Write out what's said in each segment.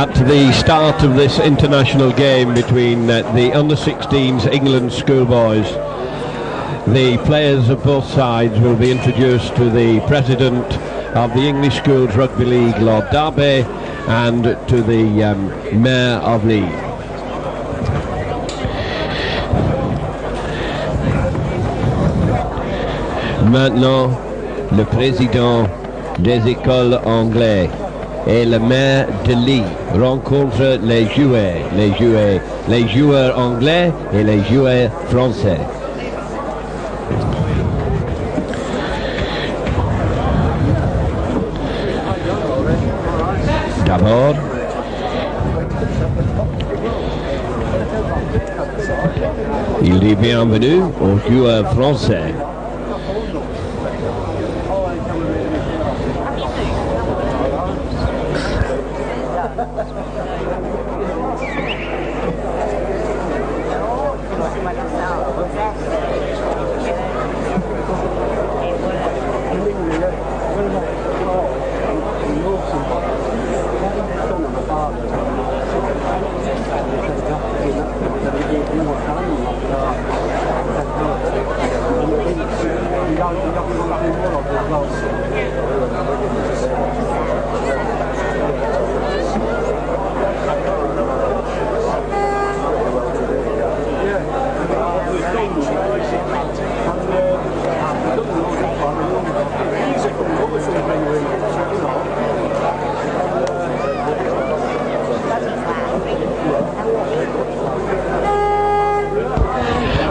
At the start of this international game between the under-16s England Schoolboys, the players of both sides will be introduced to the President of the English Schools Rugby League, Lord Darby, and to the Mayor of Leeds. Maintenant, le président des écoles anglaises et le maire de Leeds rencontrent les joueurs anglais et les joueurs français. D'abord, il dit bienvenue aux joueurs français.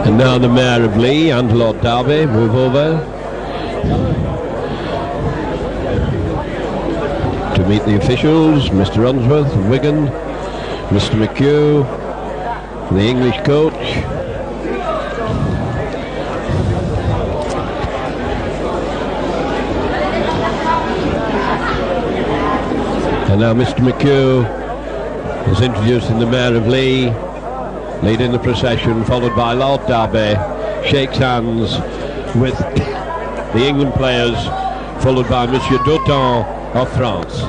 And now the Mayor of Leeds and Lord Darby move over to meet the officials, Mr. Unsworth, Wigan, Mr. McHugh, the English coach. And now Mr. McHugh is introducing the Mayor of Leeds, leading the procession, followed by Lord Darby, shakes hands with the England players, followed by Monsieur Dautin of France.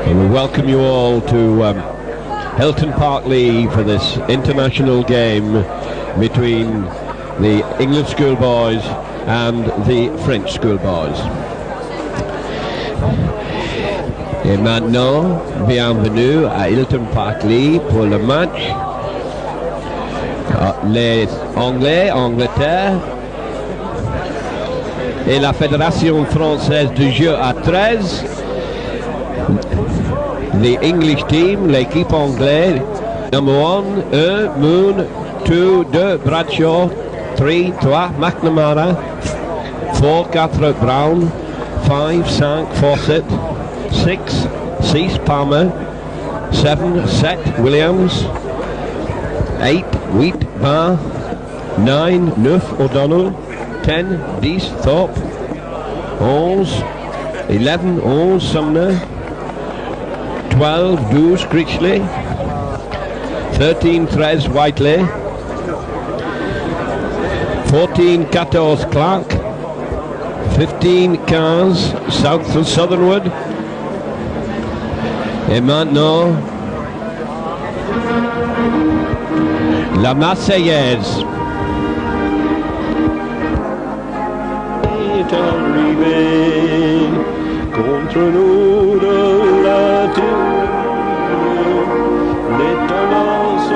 And we welcome you all to Hilton Park, Leeds, for this international game between the England Schoolboys and the French Schoolboys. Et maintenant, bienvenue à Hilton Park Leeds pour le match. Les Anglais, Angleterre, et la Fédération française de jeu à 13. The English team, l'équipe anglaise, number 1, Moon, 2, Bradshaw, 3, McNamara, 4, Brown, 5, Fawcett, 6, Palmer, 7, Seth Williams, 8, Wheat Barr, 9, O'Donnell, 10, Thorpe, 11, Sumner, 12, Critchley, 13, Whiteley, 14, Clark, 15, Southernwood. Et maintenant, la Marseillaise. Est arrivé contre nous de la terre, les tendances.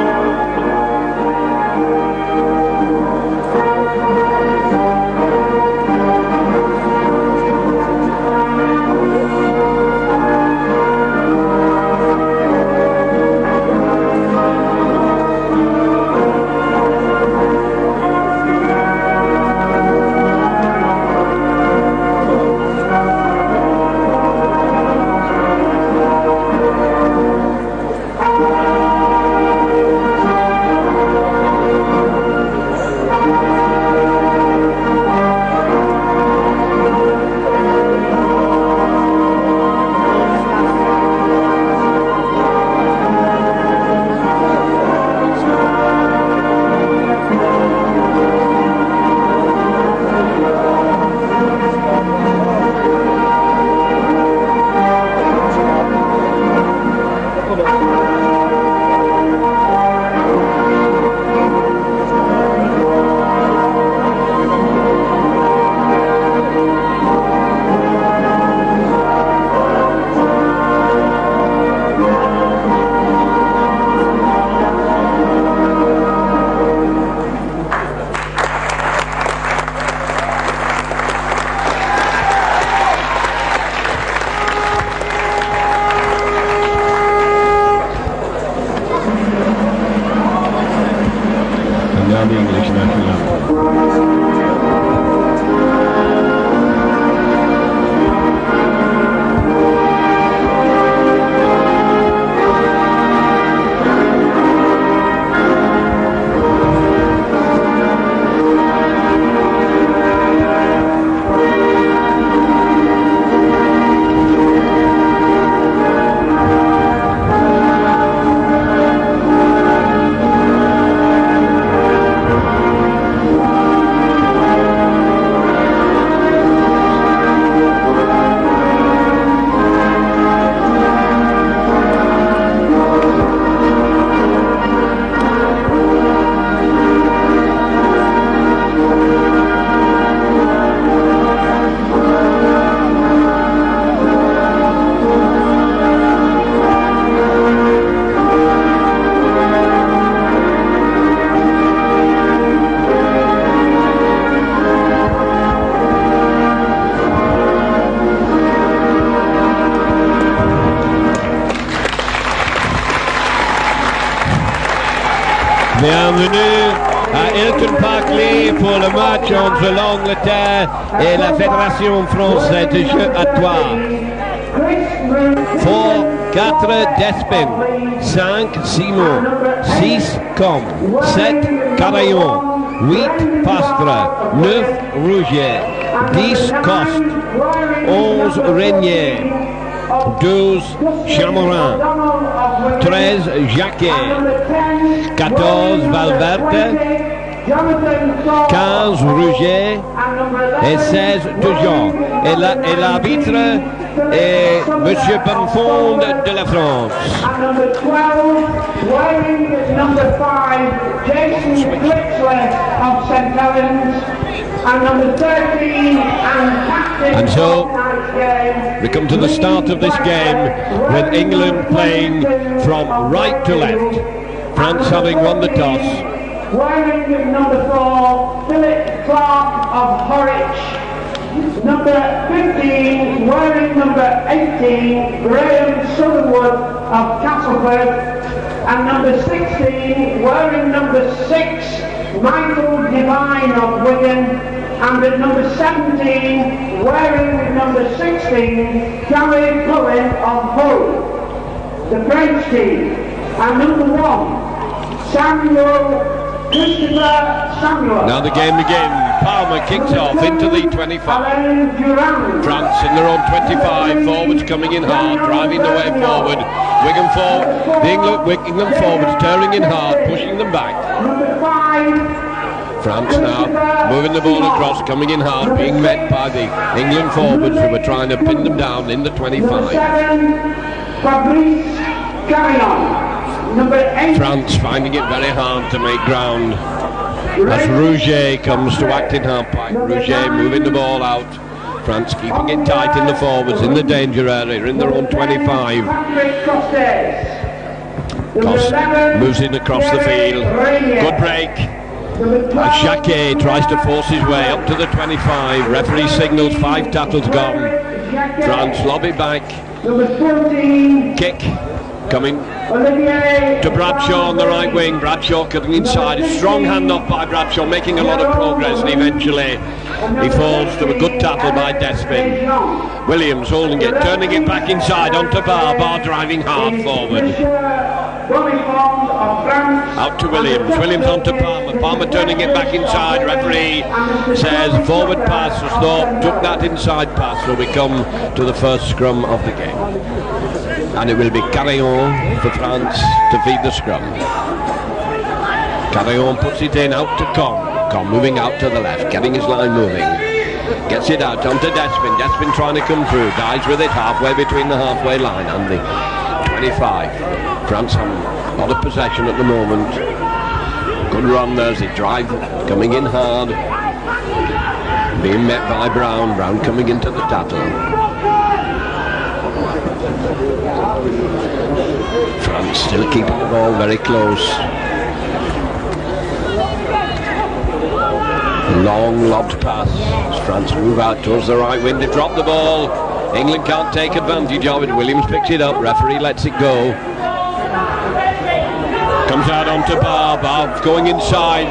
The English national anthem. Bienvenue à Hilton Park Lee pour le match entre l'Angleterre et la Fédération française de jeu à 3. 4 Despin, 5 Simon, 6 Com, 7 Carayon, 8 Pastre, 9 Rouget, 10 Coste, 11 Régnier, 12 Chamorin, 13 Jacquet, 14 Valverde, 15 Rouget et 16 Toujon. Et l'arbitre est Monsieur Bonfond de la France. And so we come to the start of this game with England playing from right to left. France having won the toss. Wearing with number 4, Philip Clark of Horwich. Number 15, wearing number 18, Graham Sutherwood of Castleford. And number 16, wearing number 6, Michael Devine of Wigan. And at number 17, wearing number 16, Gary Cohen of Hull. The French team. And number 1, Samuel Samuel. Now the game begins. Palmer kicks off into the 25. France in their own 25. Forwards coming in hard, driving the way forward. Wigan forward. The England forwards turning in hard, pushing them back. France now moving the ball across, coming in hard, being met by the England forwards who were trying to pin them down in the 25. France finding it very hard to make ground as Rouget comes to act in half-pipe. Rouget moving the ball out. France keeping it tight in the forwards, in the danger area, in their own 25. Coste moves in across the field. Good break. As Jacquet tries to force his way up to the 25. Referee signals 5 tackles gone. France lob it back. Kick coming to Bradshaw on the right wing. Bradshaw cutting inside. A strong hand off by Bradshaw, making a lot of progress, and eventually he falls to a good tackle by Despin. Williams holding it, turning it back inside onto Barr. Barr driving hard forward. Out to Williams. Williams onto Palmer. Palmer turning it back inside. Referee says forward pass as Thorpe took that inside pass. So we come to the first scrum of the game. And it will be Carayon for France to feed the scrum. Carayon puts it in out to Com. Com moving out to the left, getting his line moving. Gets it out onto Despin. Despin trying to come through. Dies with it halfway between the halfway line and the 25. France have a lot of possession at the moment. Good run, there's the drive coming in hard. Being met by Brown. Brown coming into the tackle. France still keeping the ball very close. Long lobbed pass. As France move out towards the right wing. They drop the ball. England can't take advantage of it. Williams picks it up. Referee lets it go. Comes out onto Barr. Barr going inside.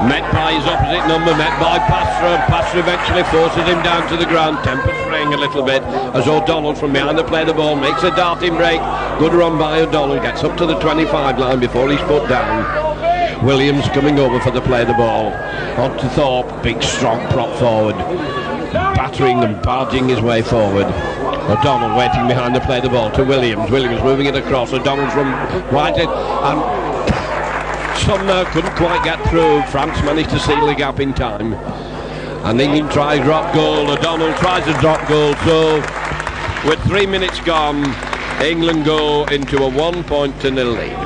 Met by his opposite number. Met by Pastra. Pastra eventually forces him down to the ground. Tempers fraying a little bit as O'Donnell from behind the play the ball makes a darting break. Good run by O'Donnell. Gets up to the 25 line before he's put down. Williams coming over for the play the ball. On to Thorpe. Big strong prop forward. Battering and barging his way forward. O'Donnell waiting behind the play the ball to Williams. Williams moving it across. O'Donnell from wide and Sumner couldn't quite get through. France managed to seal the gap in time. And England tries drop goal. O'Donnell tries a drop goal. So with 3 minutes gone, England go into a 1-0 lead.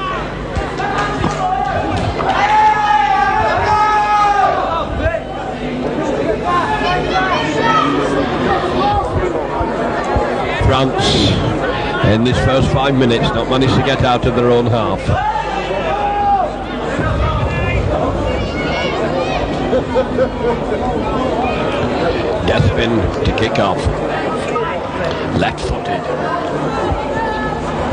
France in this first 5 minutes not managed to get out of their own half. Despin to kick off. Left-footed.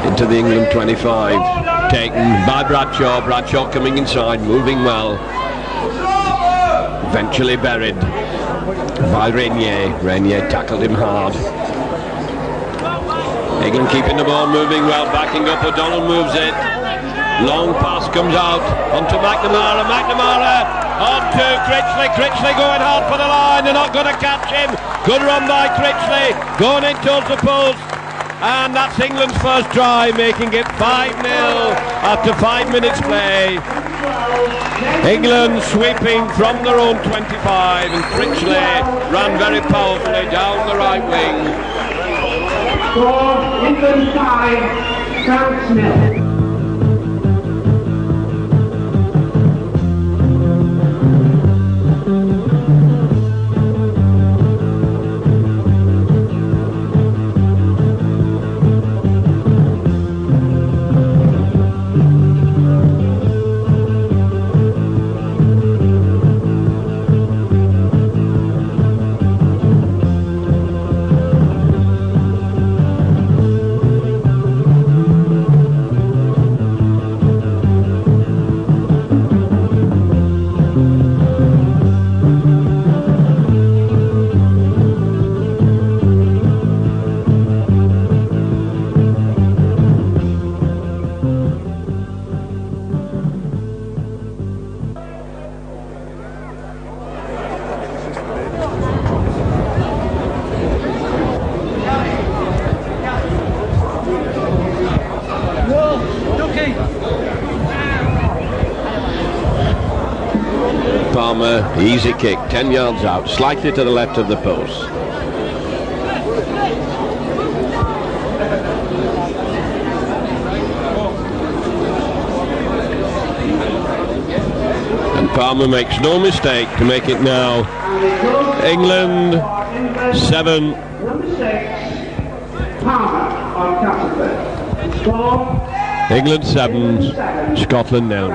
Into the England 25. Taken by Bradshaw. Bradshaw coming inside, moving well. Eventually buried by Renier. Renier tackled him hard. England keeping the ball moving well, backing up. O'Donnell moves it. Long pass comes out onto McNamara. McNamara onto Critchley. Critchley going hard for the line. They're not going to catch him. Good run by Critchley. Going in towards the post. And that's England's first try, making it 5-0 after 5 minutes play. England sweeping from their own 25, and Critchley ran very powerfully down the right wing. Score England 5, France 0. Easy kick, 10 yards out, slightly to the left of the post. And Palmer makes no mistake to make it now England 7. Number 6, Palmer on Castleford. Score England 7, Scotland 0.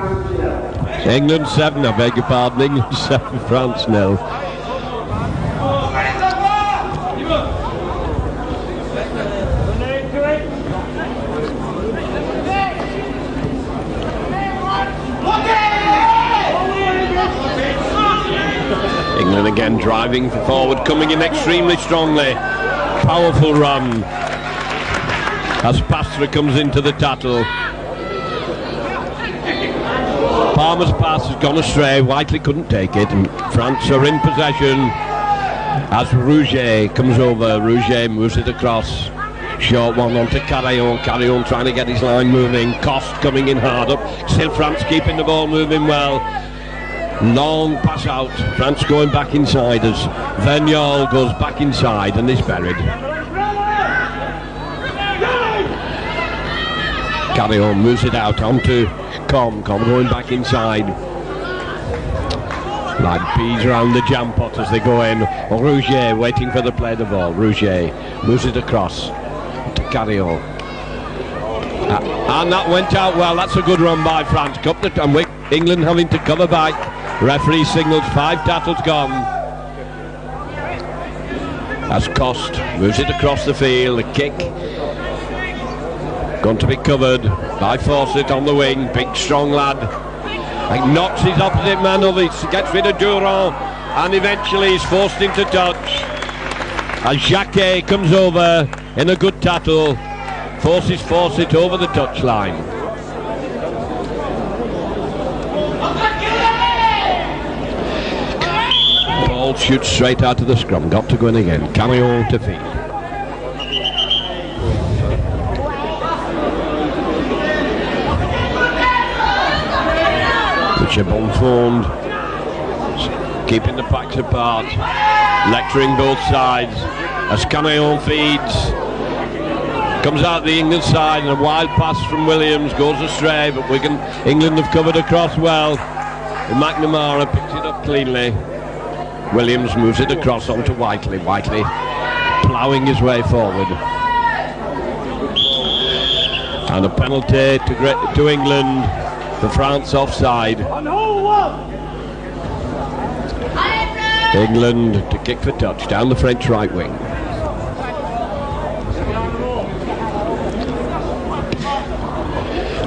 England 7, I beg your pardon, England 7, France 0. England again driving forward, coming in extremely strongly. Powerful run as Pastra comes into the tackle. Palmer's pass has gone astray. Whiteley couldn't take it, and France are in possession as Rouget comes over. Rouget moves it across. Short one onto Carillon. Carillon trying to get his line moving. Cost coming in hard up. Still France keeping the ball moving well. Long pass out. France going back inside as Vergnol goes back inside and is buried. Carillon moves it out onto Com going back inside. Like bees around the jam pot as they go in. Rouget waiting for the play the ball. Rouget moves it across to Carillon. And that went out well. That's a good run by France. And England having to cover back. Referee signals 5 tackles gone. As Cost moves it across the field. The kick going to be covered by Fawcett on the wing. Big strong lad. And knocks his opposite man over. He gets rid of Durand. And eventually he's forced into touch. As Jacquet comes over in a good tackle. Forces Fawcett over the touchline. Ball shoots straight out of the scrum. Got to go in again. Carillon to feed. Richard Bonfond keeping the backs apart. Lecturing both sides. As Carillon feeds. Comes out the England side and a wild pass from Williams goes astray, but England have covered across well. And McNamara picks it up cleanly. Williams moves it across onto Whiteley. Whiteley ploughing his way forward. And a penalty to England for France offside. England to kick for touch down the French right wing.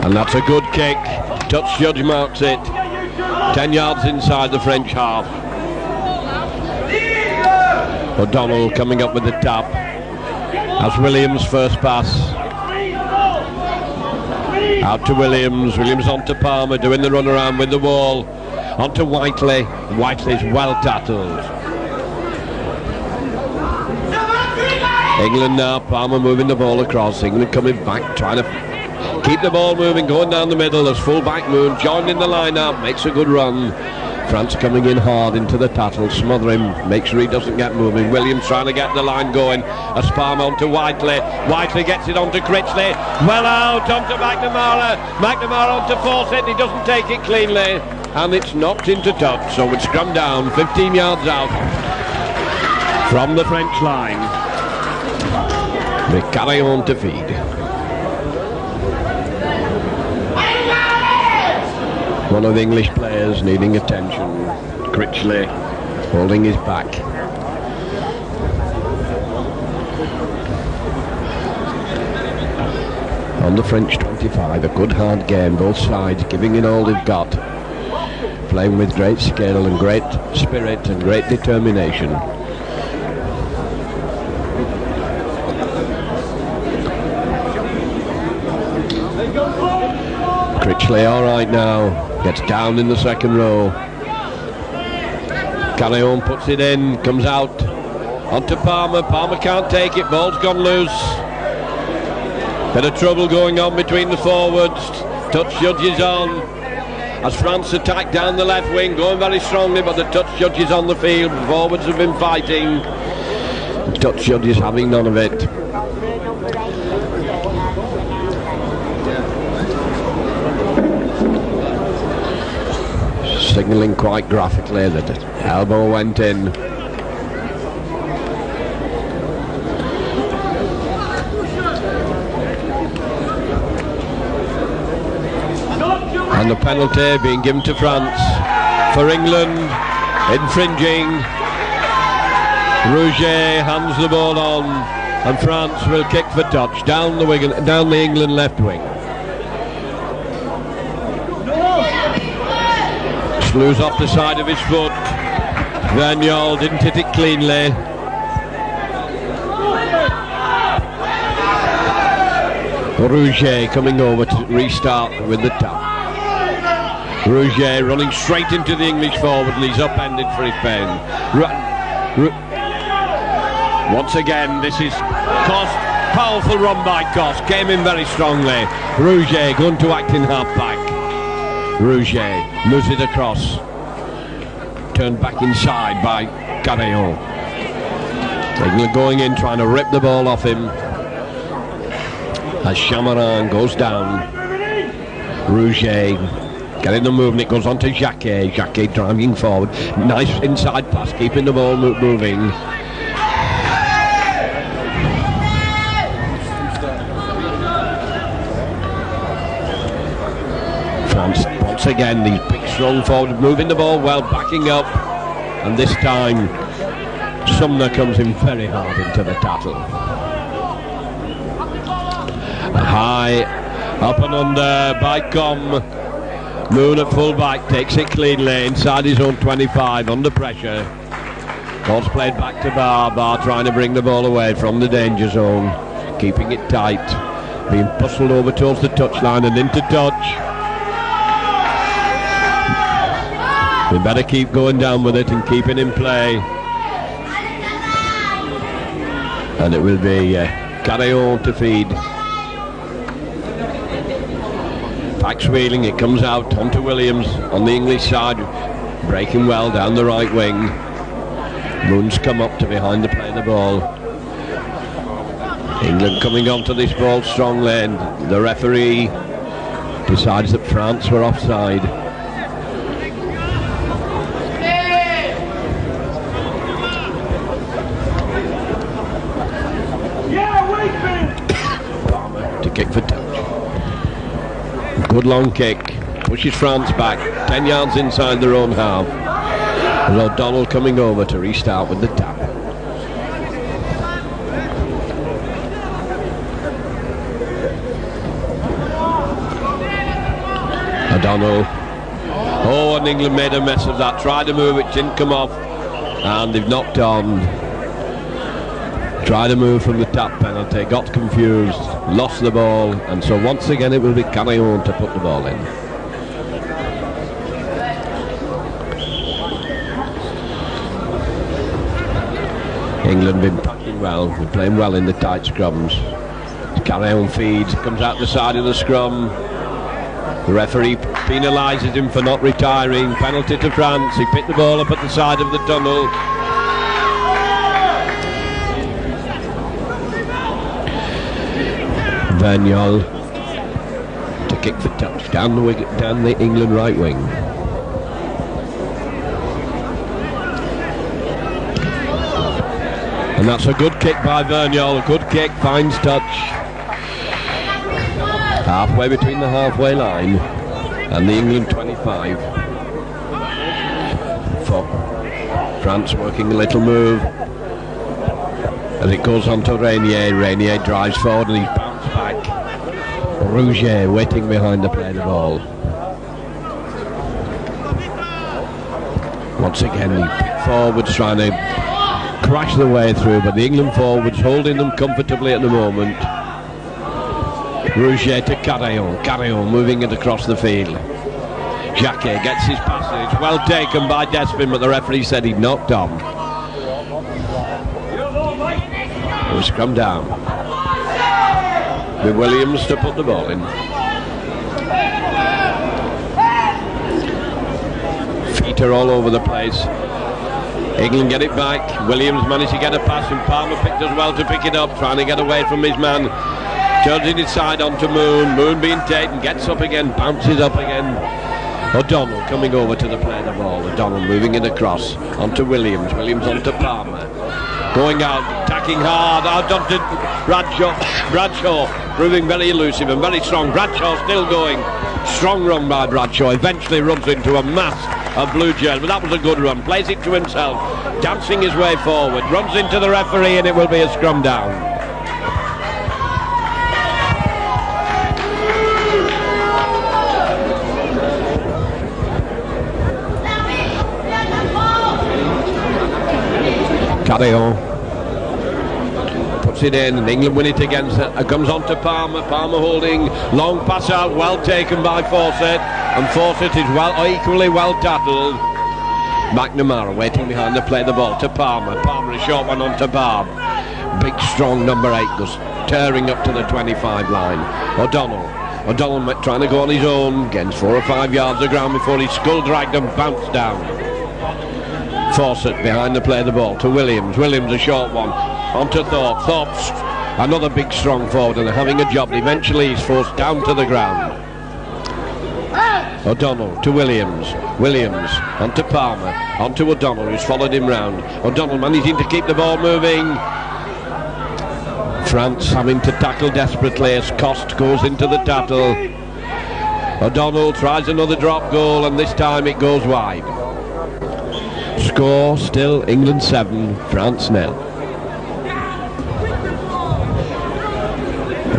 And that's a good kick. Touch judge marks it. 10 yards inside the French half. O'Donnell coming up with the tap. As Williams first pass. Out to Williams. Williams on to Palmer doing the run around with the wall. On to Whiteley. Whiteley's well tackled. England now. Palmer moving the ball across. England coming back trying to keep the ball moving, going down the middle as full-back Moon joined in the line-up, makes a good run. France coming in hard into the tackle, smother him, make sure he doesn't get moving. Williams trying to get the line going. As Palmer onto Whiteley. Whiteley gets it onto Critchley. Well out onto McNamara. McNamara onto Fawcett. He doesn't take it cleanly. And it's knocked into touch. So it's scrum down, 15 yards out from the French line. They carry on to feed. One of the English players needing attention. Critchley holding his back. On the French 25, a good hard game, both sides giving it all they've got. Playing with great skill and great spirit and great determination. Critchley all right now. Gets down in the second row. Carillon puts it in, comes out onto Palmer. Palmer can't take it, ball's gone loose. Bit of trouble going on between the forwards. Touch judge is on. As France attack down the left wing, going very strongly, but the touch judge is on the field. The forwards have been fighting. The touch judge is having none of it. Signalling quite graphically that the elbow went in. And the penalty being given to France for England, infringing. Rouget hands the ball on, and France will kick for touch down the England left wing. Slews off the side of his foot. Verniol didn't hit it cleanly. Rouget coming over to restart with the tap. Rouget running straight into the English forward, and he's upended for his pen. Once again, this is Cost. Powerful run by Cost. Came in very strongly. Rouget going to act in half-back. Rouget moves it across. Turned back inside by Carillon. England going in, trying to rip the ball off him. As Chamarin goes down. Rouget getting the movement, it goes on to Jacquet. Jacquet driving forward, nice inside pass, keeping the ball moving. France once again, these big strong forward, moving the ball well, backing up, and this time Sumner comes in very hard into the tackle. High up and under by Com. Moon at full back, takes it cleanly inside his own 25, under pressure. Ball's played back to Barr. Barr trying to bring the ball away from the danger zone, keeping it tight, being bustled over towards the touchline and into touch. We better keep going down with it and keep it in play. And it will be Carillon to feed. Backs wheeling, it comes out onto Williams on the English side, breaking well down the right wing. Moon's come up to behind to play the ball. England coming onto this ball strongly, and the referee decides that France were offside. Palmer to kick for touch. Good long kick, pushes France back 10 yards inside their own half. And O'Donnell coming over to restart with the tap. O'Donnell. Oh, and England made a mess of that. Tried to move, it didn't come off, and they've knocked on. Tried to move from the tap penalty, got confused, lost the ball, and so once again it will be Carillon to put the ball in. England been packing well, been playing well in the tight scrums. Carillon feeds, comes out the side of the scrum. The referee penalises him for not retiring. Penalty to France. He picked the ball up at the side of the tunnel. Verniol to kick for touch down the England right wing. And that's a good kick by Verniol. A good kick, finds touch. Halfway between the halfway line and the England 25. For France working a little move as it goes on to Renier. Renier drives forward and he's bounced back. Rouget waiting behind to play the ball. Once again the forwards trying to crash the way through, but the England forwards holding them comfortably at the moment. Rouget to Carillon. Carillon moving it across the field. Jacquet gets his passage. Well taken by Despin, but the referee said he'd knocked on. It was scrum down. With Williams to put the ball in. Feet are all over the place. England get it back. Williams managed to get a pass, and Palmer picked as well to pick it up, trying to get away from his man. Turns it inside onto Moon. Moon being taken, gets up again, bounces up again. O'Donnell coming over to the play the ball. O'Donnell moving it across onto Williams. Williams onto Palmer. Going out, attacking hard, out onto Bradshaw. Bradshaw proving very elusive and very strong. Bradshaw still going. Strong run by Bradshaw. Eventually runs into a mass of blue jerseys, but that was a good run. Plays it to himself, dancing his way forward. Runs into the referee, and it will be a scrum down. Carillon puts it in, and England win it again. Comes on to Palmer. Palmer holding, long pass out, well taken by Fawcett, and Fawcett is equally well tackled. McNamara waiting behind to play the ball to Palmer. Palmer a short one on to Barb. Big strong number 8 goes tearing up to the 25 line. O'Donnell trying to go on his own, gets 4 or 5 yards of ground before he skull dragged and bounced down. Fawcett behind to play the ball to Williams. Williams a short one onto Thorpe. Thorpe's another big strong forward and having a job. Eventually he's forced down to the ground. O'Donnell to Williams. Williams on to Palmer. On to O'Donnell, who's followed him round. O'Donnell managing to keep the ball moving. France having to tackle desperately as Cost goes into the tackle. O'Donnell tries another drop goal, and this time it goes wide. Score still England 7, France 0.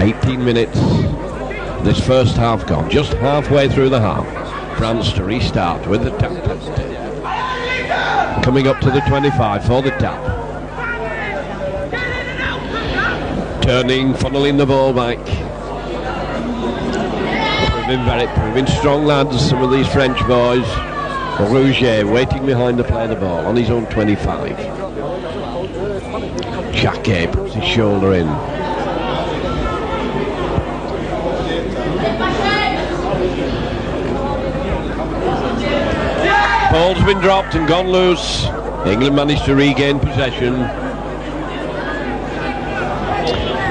18 minutes. This first half gone, just halfway through the half. France to restart with the tap. Coming up to the 25 for the tap. Turning, funneling the ball back. Proving strong lads, some of these French boys. Rouget waiting behind the play of the ball on his own 25. Jacquet puts his shoulder in. Ball's been dropped and gone loose. England managed to regain possession.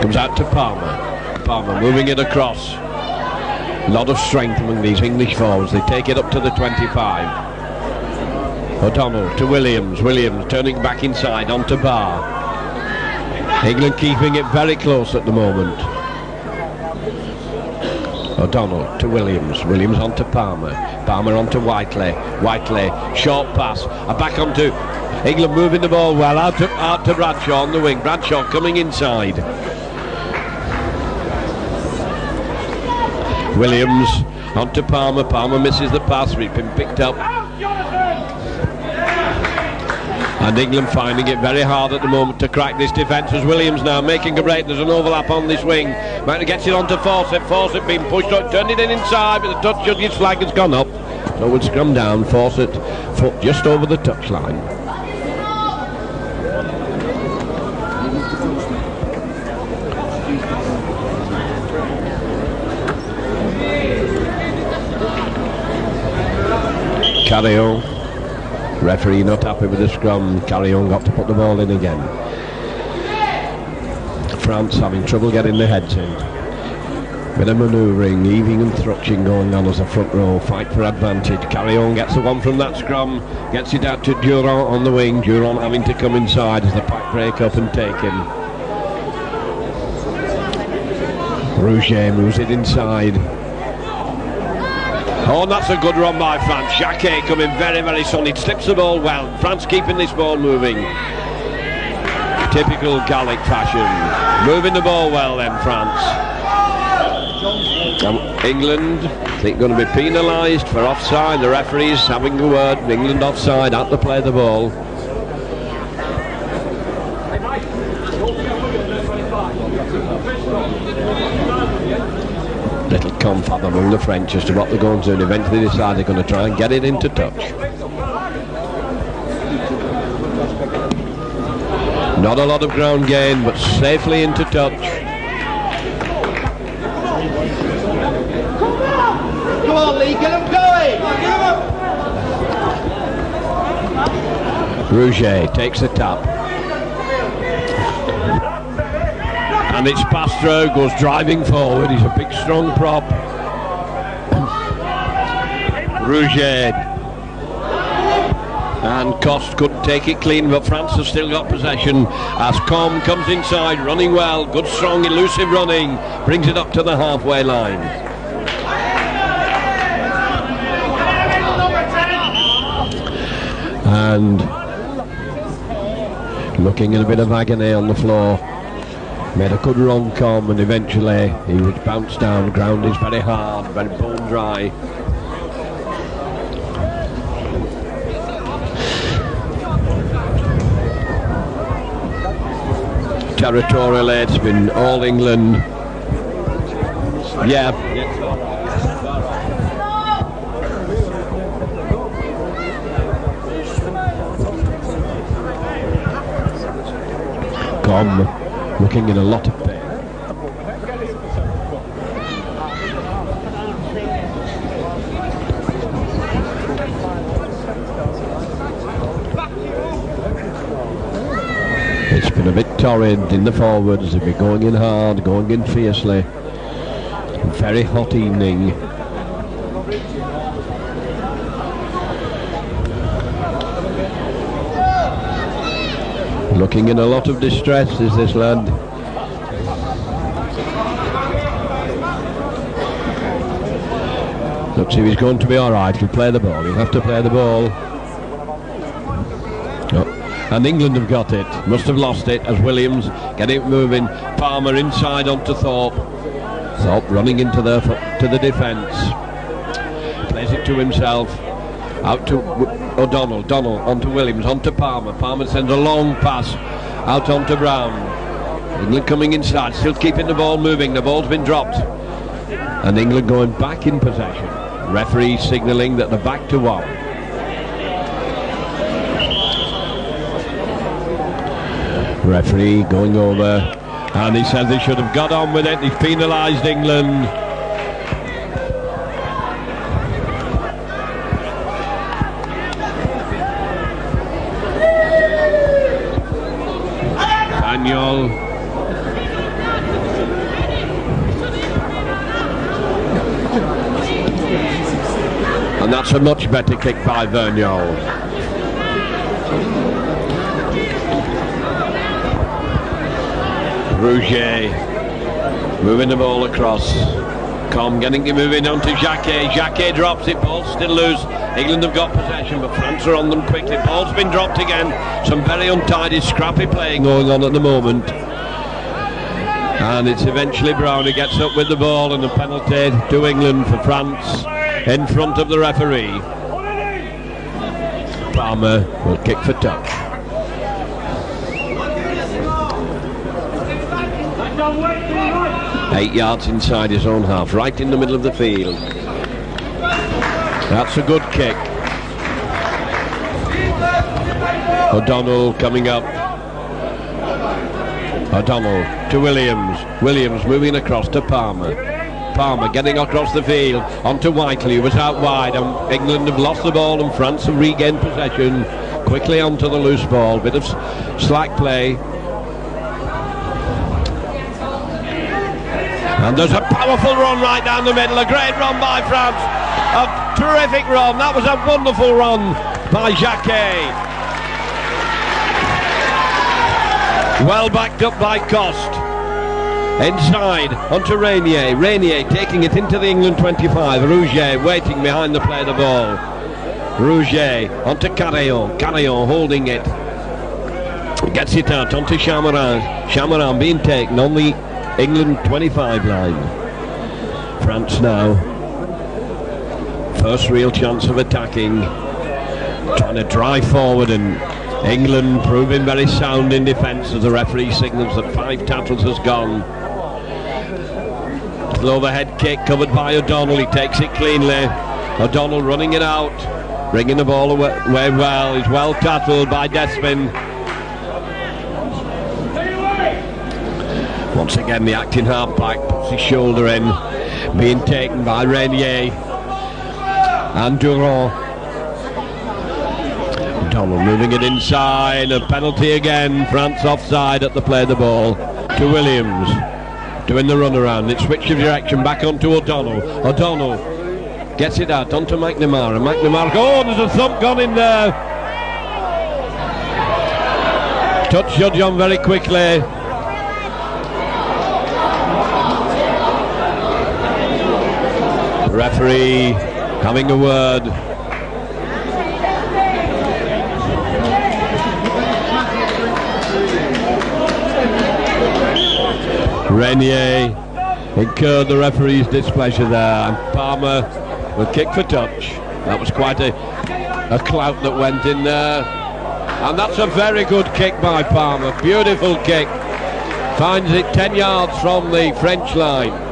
Comes out to Palmer. Palmer moving it across. A lot of strength among these English forwards. They take it up to the 25. O'Donnell to Williams. Williams turning back inside onto Barr. England keeping it very close at the moment. O'Donnell to Williams. Williams onto Palmer. Palmer onto Whiteley. Whiteley, short pass. Back onto England moving the ball well. Out to Bradshaw on the wing. Bradshaw coming inside. Williams onto Palmer. Palmer misses the pass. It's been picked up. And England finding it very hard at the moment to crack this defence as Williams now making a break. There's an overlap on this wing. Might gets it onto Fawcett. Fawcett being pushed out, turned it in inside, but the touch judge's flag has gone up. So we'll scrum down. Fawcett foot just over the touchline. Carillon. Referee not happy with the scrum. Carillon got to put the ball in again. France having trouble getting their heads in. Bit of manoeuvring, heaving and thrutching going on as a front row. Fight for advantage. Carillon gets the one from that scrum. Gets it out to Durand on the wing. Durand having to come inside as the pack break up and take him. Rouget moves it inside. Oh, and that's a good run by France. Jacquet coming very, very solid. Slips the ball well. France keeping this ball moving. Typical Gallic fashion. Moving the ball well then, France. England, I think, going to be penalised for offside. The referees having a word. England offside at the play of the ball. Little confab among the French as to what they're going to do, and eventually decide they're going to try and get it into touch. Not a lot of ground gain, but safely into touch. Come on, Lee, get him going! Rouget takes the tap. And it's Pastro, goes driving forward. He's a big strong prop. Rouget. And Cost couldn't take it clean, but France has still got possession as Com comes inside, running well. Good, strong, elusive running. Brings it up to the halfway line. And looking in a bit of agony on the floor. Made a good run, Com, and eventually he was bounced down. Ground is very hard, very bone dry. Territorially, it's been all England. Yeah. Com looking in a lot of pain. It's been a bit torrid in the forwards. They've been going in hard, going in fiercely. Very hot evening. Looking in a lot of distress is this lad. Looks if he's going to be alright. He'll play the ball. He'll have to play the ball. Oh. And England have got it. Must have lost it as Williams get it moving. Palmer inside onto Thorpe. Thorpe running into the defence. Plays it to himself. Out to O'Donnell. Donnell onto Williams. Onto Palmer. Palmer sends a long pass out onto Brown. England coming inside. Still keeping the ball moving. The ball's been dropped. And England going back in possession. Referee signalling that they're back to one. Referee going over, and he says they should have got on with it. He's penalised England. Daniel. And that's a much better kick by Verniol. Rouget moving the ball across. Com getting it moving on to Jacquet. Jacquet drops it, ball still loose. England have got possession, but France are on them quickly. Ball's been dropped again. Some very untidy, scrappy playing going on at the moment. And it's eventually Brown who gets up with the ball, and a penalty to England for France in front of the referee. Palmer will kick for touch. Eight yards inside his own half, right in the middle of the field. That's a good kick. O'Donnell coming up. O'Donnell to Williams. Williams moving across to Palmer. Palmer getting across the field onto Whiteley, who was out wide, and England have lost the ball and France have regained possession. Quickly onto the loose ball, bit of slack play. And there's a powerful run right down the middle, a great run by France, a terrific run. That was a wonderful run by Jacquet. Well backed up by Coste. Inside onto Renier. Renier taking it into the England 25. Rouget waiting behind the play of the ball. Rouget onto Carillon. Carillon holding it. Gets it out onto Chamarin. Chamarin being taken on the England 25 line. France now. First real chance of attacking. Trying to drive forward, and England proving very sound in defence as the referee signals that 5 tackles has gone. Overhead kick covered by O'Donnell. He takes it cleanly. O'Donnell running it out, bringing the ball away well. He's well tackled by Despin. Once again the acting half-back puts his shoulder in, being taken by Renier and Durand. O'Donnell moving it inside, a penalty again. France offside at the play of the ball. To Williams, doing the run around. It switched of direction back onto O'Donnell. O'Donnell gets it out onto McNamara. McNamara, oh, there's a thump gone in there. Touch judge on very quickly. Referee having a word. Renier incurred the referee's displeasure there, and Palmer will kick for touch. That was quite a clout that went in there, and that's a very good kick by Palmer. Beautiful kick. Finds it 10 yards from the French line.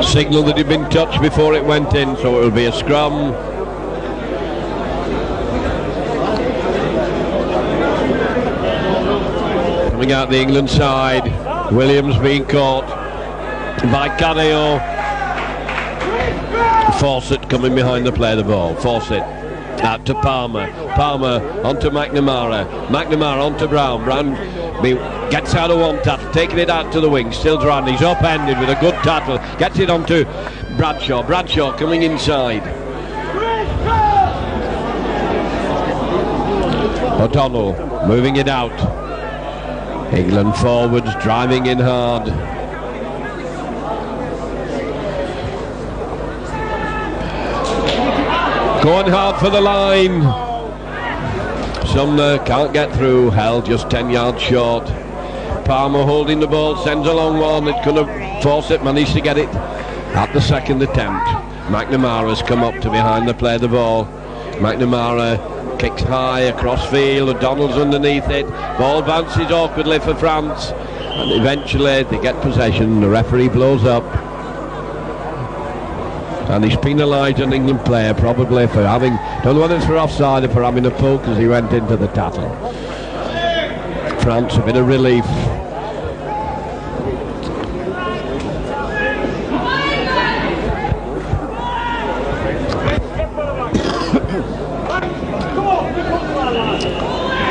Signal that he'd been touched before it went in, so it will be a scrum. Coming out the England side, Williams being caught by Carillon. Fawcett coming behind the play of the ball. Fawcett out to Palmer. Palmer onto McNamara. McNamara onto Brown. Brown gets out of one tackle, taking it out to the wing. Still Durand. He's upended with a good tackle. Gets it onto Bradshaw. Bradshaw coming inside. O'Donnell moving it out. England forwards driving in hard. Going hard for the line. Sumner can't get through, held just 10 yards short. Palmer holding the ball, sends a long one. It could have forced it, managed to get it at the second attempt. McNamara's come up to behind the play the ball. McNamara kicks high across field. O'Donnell's underneath it. Ball bounces awkwardly for France, and eventually they get possession. The referee blows up, and he's penalised an England player probably for having, don't know whether it's for offside or for having a poke as he went into the tackle. France a bit of relief.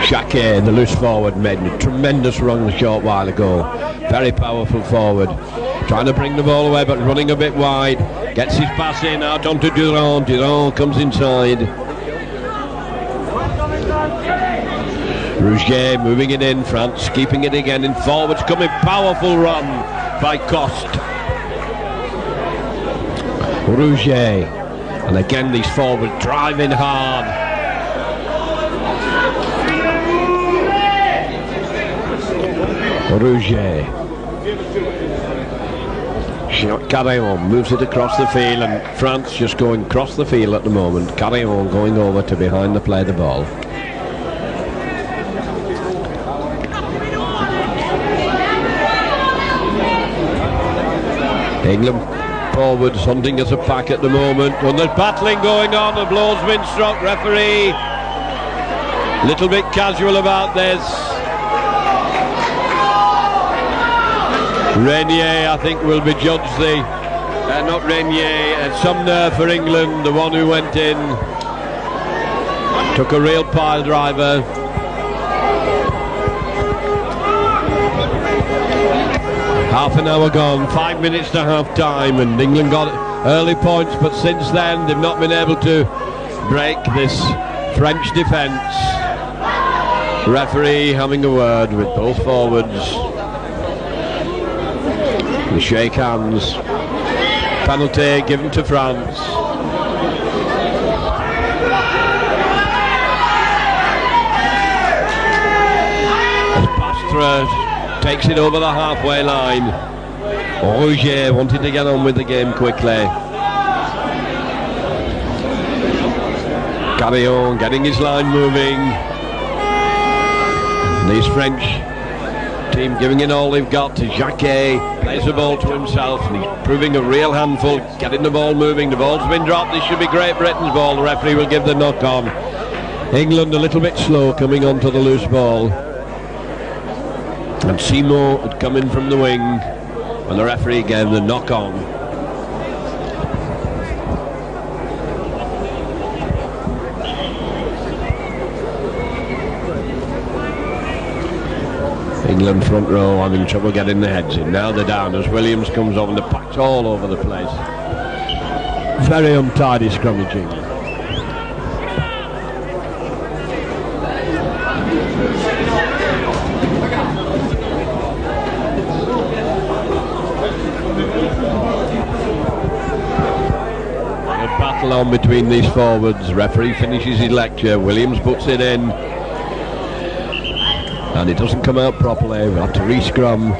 Jacquet, the loose forward, made a tremendous run a short while ago. Very powerful forward. Trying to bring the ball away but running a bit wide. Gets his pass in out onto Durand. Durand comes inside. Rouget moving it in. France keeping it again in forwards. Coming, powerful run by Coste. Rouget. And again these forwards driving hard. Rouget. Carillon moves it across the field, and France just going across the field at the moment. Carillon going over to behind the play the ball. England forwards hunting as a pack at the moment, and there's battling going on. The blow's been struck. Referee little bit casual about this. Renier, I think, will be judged the not Renier, Sumner for England, the one who went in, took a real pile driver. Half an hour gone, 5 minutes to half time, and England got early points, but since then they've not been able to break this French defence. Referee having a word with both forwards. They shake hands. Penalty given to France. As Pastra takes it over the halfway line. Rouget wanted to get on with the game quickly. Carillon getting his line moving. These French team giving it all they've got to Jacquet. Plays the ball to himself, and he's proving a real handful, getting the ball moving. The ball's been dropped. This should be Great Britain's ball. The referee will give the knock on. England a little bit slow coming onto the loose ball, and Simo had come in from the wing when the referee gave the knock on. England front row having trouble getting their heads in. Now they're down as Williams comes over, and the pack's all over the place. Very untidy scrummaging. A battle on between these forwards. Referee finishes his lecture. Williams puts it in, and it doesn't come out properly. We'll have to re-scrum.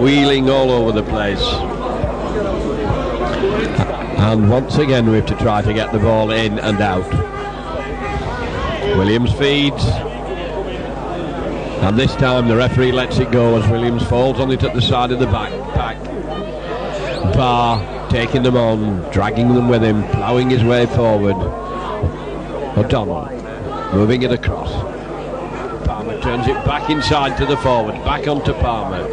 Wheeling all over the place. And once again we have to try to get the ball in and out. Williams feeds. And this time the referee lets it go as Williams falls on it at the side of the pack. Barr taking them on, dragging them with him, ploughing his way forward. O'Donnell moving it across. Palmer turns it back inside to the forward, back onto Palmer.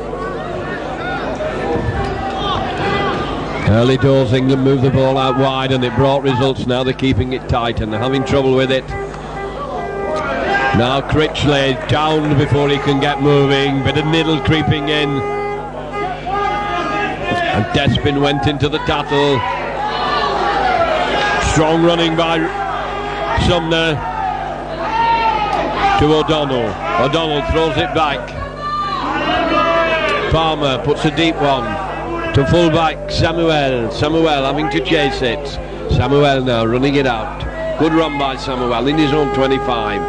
Early doors, England moved the ball out wide, and it brought results. Now they're keeping it tight, and they're having trouble with it. Now Critchley down before he can get moving. Bit of Niddle creeping in. And Despin went into the tackle. Strong running by Sumner to O'Donnell. O'Donnell throws it back. Palmer puts a deep one to full-back Samuel. Samuel having to chase it. Samuel now running it out. Good run by Samuel in his own 25.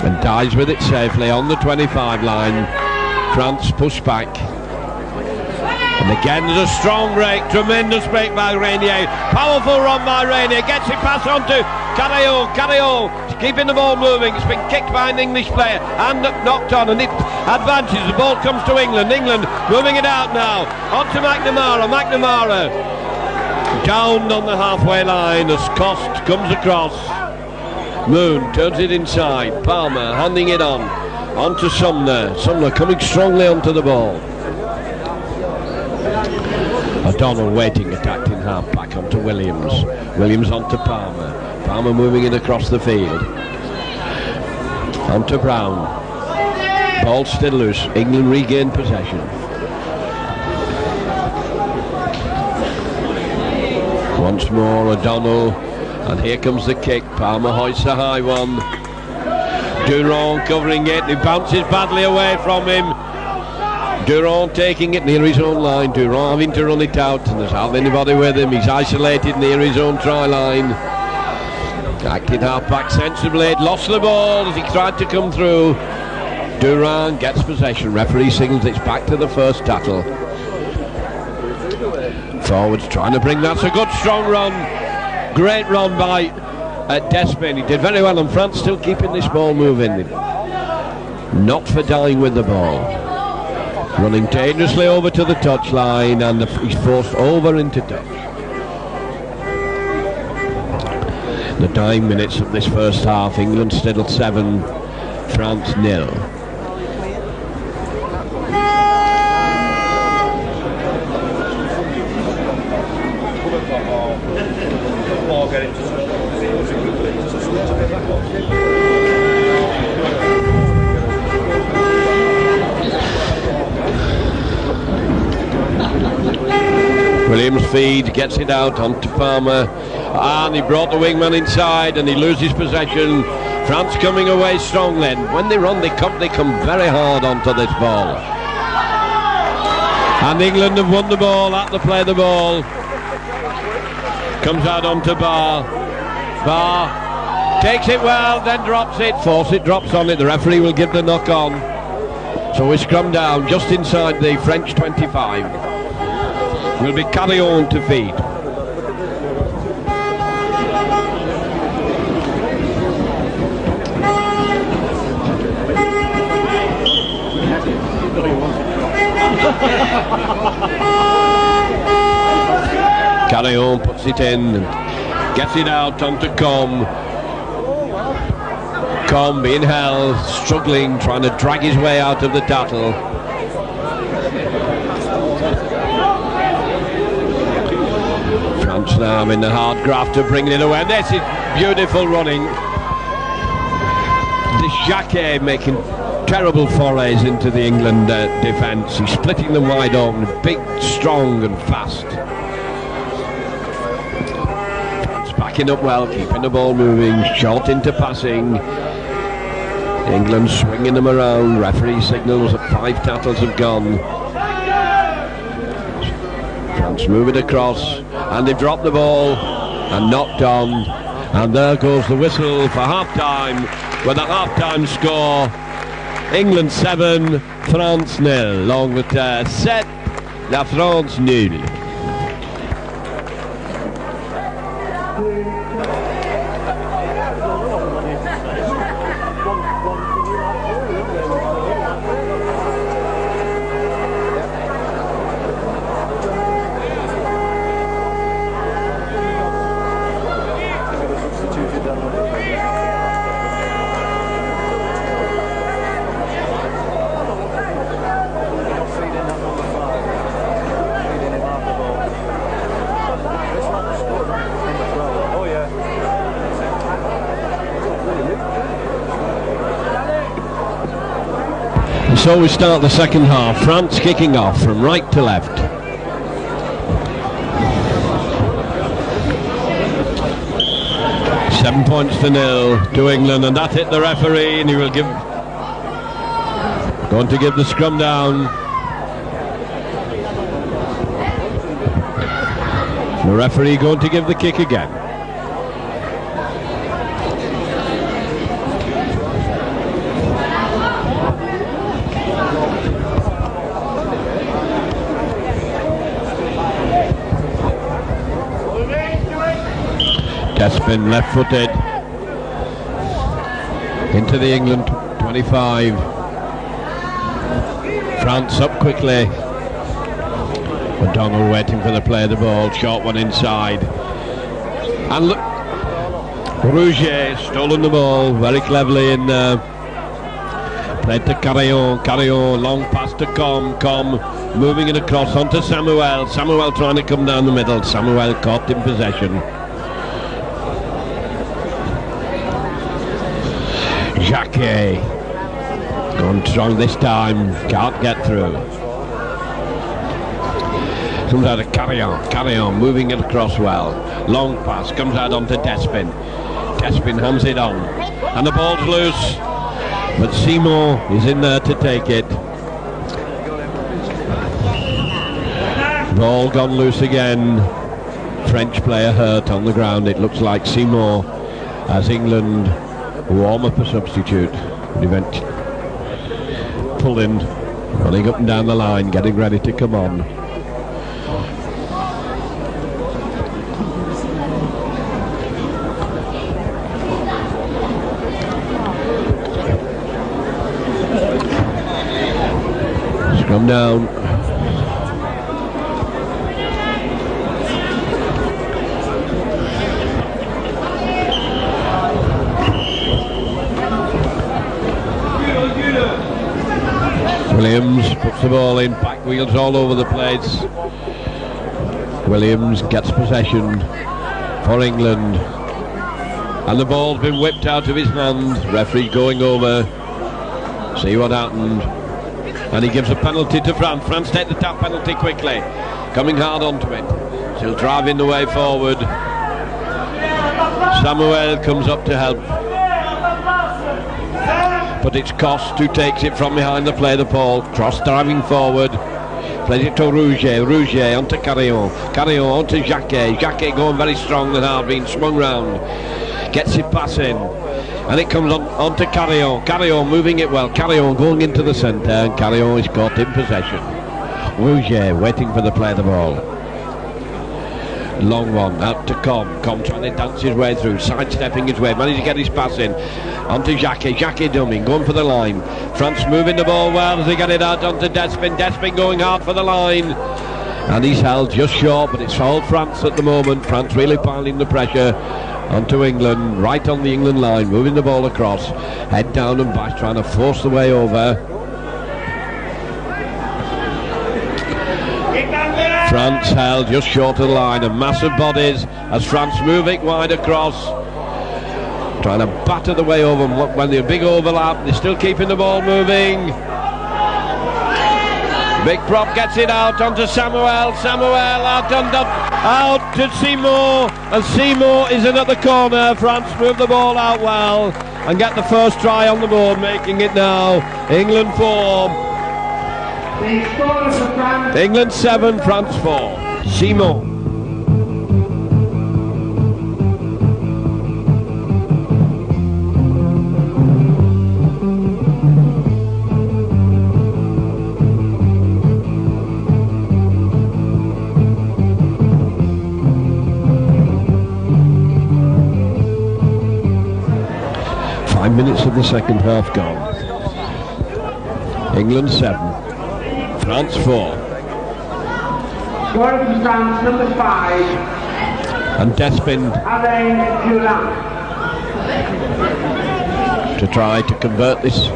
And dies with it safely on the 25 line. France push back. And again there's a strong break, tremendous break by Renier. Powerful run by Renier, gets it passed on to Carillon. Carillon keeping the ball moving. It's been kicked by an English player and knocked on, and it advances. The ball comes to England. England moving it out now. On to McNamara. McNamara down on the halfway line as Cost comes across. Moon turns it inside. Palmer handing it on to Sumner. Sumner coming strongly onto the ball. O'Donnell waiting, attacked in half back onto Williams. Williams onto Palmer. Palmer moving it across the field. Onto Brown. Ball still loose. England regain possession. Once more O'Donnell, and here comes the kick. Palmer hoists a high one. Durand covering it. He bounces badly away from him. Durand taking it near his own line. Durand having to run it out, and there's hardly anybody with him. He's isolated near his own try line. Acted half back sensibly. Lost the ball as he tried to come through. Durand gets possession. Referee signals it's back to the first tackle. Forwards trying to bring. That's a good strong run. Great run by Despin. He did very well, and France still keeping this ball moving. Not for dying with the ball. Running dangerously over to the touchline, and he's forced over into touch. The 9 minutes of this first half, England still 7, France 0. Williams feed, gets it out onto Palmer, and he brought the wingman inside, and he loses possession. France coming away strongly, and when they run they come very hard onto this ball. And England have won the ball at the play the ball. Comes out onto Barr. Barr takes it well, then drops it. Fawcett drops on it. The referee will give the knock on. So we scrum down just inside the French 25. Will be Carillon to feed. Carillon puts it in and gets it out onto Com. Com being held, struggling, trying to drag his way out of the tackle. France now in the hard graft of bringing it away. This is beautiful running. This Jacquet making terrible forays into the England defence. He's splitting them wide open, big, strong and fast. France backing up well, keeping the ball moving, short into passing. England swinging them around. Referee signals that 5 tackles have gone. France move it across, and they've dropped the ball and knocked on, and there goes the whistle for half-time with a half-time score. England 7, France 0. L'Angleterre 7, la France nulle. So we start the second half. France kicking off from right to left. 7 points to 0 to England, and that hit the referee, and he will going to give the scrum down. The referee going to give the kick again. Despin left-footed into the England 25. France up quickly. O'Donnell waiting for the play of the ball. Short one inside. And look, Rouget stolen the ball very cleverly in played to Carillon. Carillon, long pass to Com moving it across onto Samuel. Samuel trying to come down the middle. Samuel caught in possession. Jacquet going strong this time, can't get through. Comes out of Carillon moving it across well. Long pass, comes out onto Despin. Despin hands it on, and the ball's loose, but Seymour is in there to take it. Ball gone loose again. French player hurt on the ground. It looks like Seymour, as England warm up a substitute. Event pulling, running up and down the line, getting ready to come on. Scrum down. Williams puts the ball in, back wheels all over the place. Williams gets possession for England, and the ball's been whipped out of his hand. Referee going over, see what happened, and he gives a penalty to France. France take the tap penalty quickly, coming hard onto it. Still driving the way forward. Samuel comes up to help, but it's Cost who takes it from behind the play the ball. Cross driving forward, plays it to Rouget onto Carillon onto Jacquet. Jacquet going very strong and hard, being swung round, gets it passing, and it comes on to Carillon moving it well. Carillon going into the centre, and Carillon is caught in possession. Rouget waiting for the play of the ball. Long one out to Com trying to dance his way through, sidestepping his way, managed to get his pass in onto Jacquet dumbing, going for the line. France moving the ball well as they get it out onto Despin going hard for the line, and he's held just short, but it's all France at the moment. France really piling the pressure onto England, right on the England line, moving the ball across, head down and back, trying to force the way over. France held just short of the line, and massive bodies as France moving wide across, trying to batter the way over. When they're big overlap, they're still keeping the ball moving. Big prop gets it out onto Samuel out to Seymour, and Seymour is in at the corner. France move the ball out well and get the first try on the board, making it now England 4. England 7, France 4. Seymour. Minutes of the second half gone. England 7, France 4. Scoring for France, number 5. And Despin to try to convert this,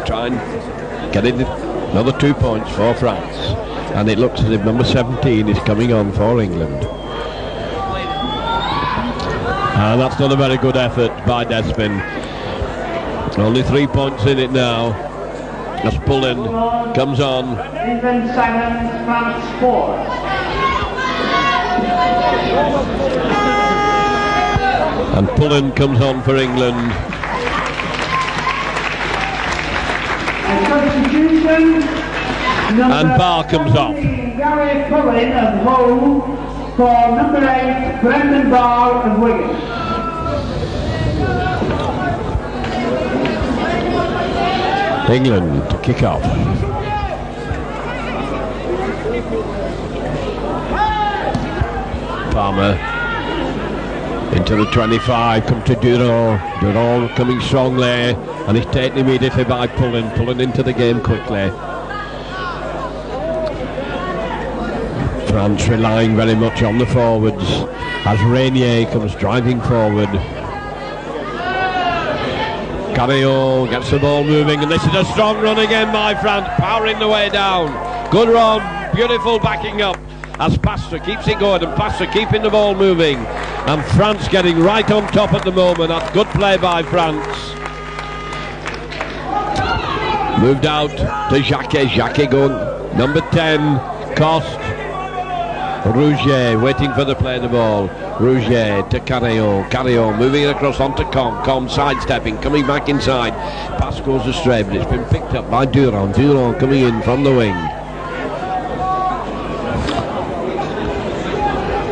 try and get in another 2 points for France. And it looks as if number 17 is coming on for England. And that's not a very good effort by Despin. Only 3 points in it now. Just pulling, comes on. England 7, France 4. And Pullen comes on for England. Substitution. And Barr comes off. Gary Pullen of Hull for number 8, Brendan Barr of Wigan. England to kick off. Palmer into the 25, come to Durand. Durand coming strongly, and he's taken immediately by Pullen. Pullen into the game quickly. France relying very much on the forwards as Renier comes driving forward. Carillon gets the ball moving, and this is a strong run again by France, powering the way down. Good run, beautiful backing up as Pastor keeps it going, and Pastor keeping the ball moving, and France getting right on top at the moment. That's good play by France. Moved out to Jacquet. Jacquet going, number 10, Coste. Rouget waiting for the play of the ball. Rouget to Carillon. Carillon moving it across onto Com. Com sidestepping, coming back inside. Pass goes astray, but it's been picked up by Durand. Durand coming in from the wing.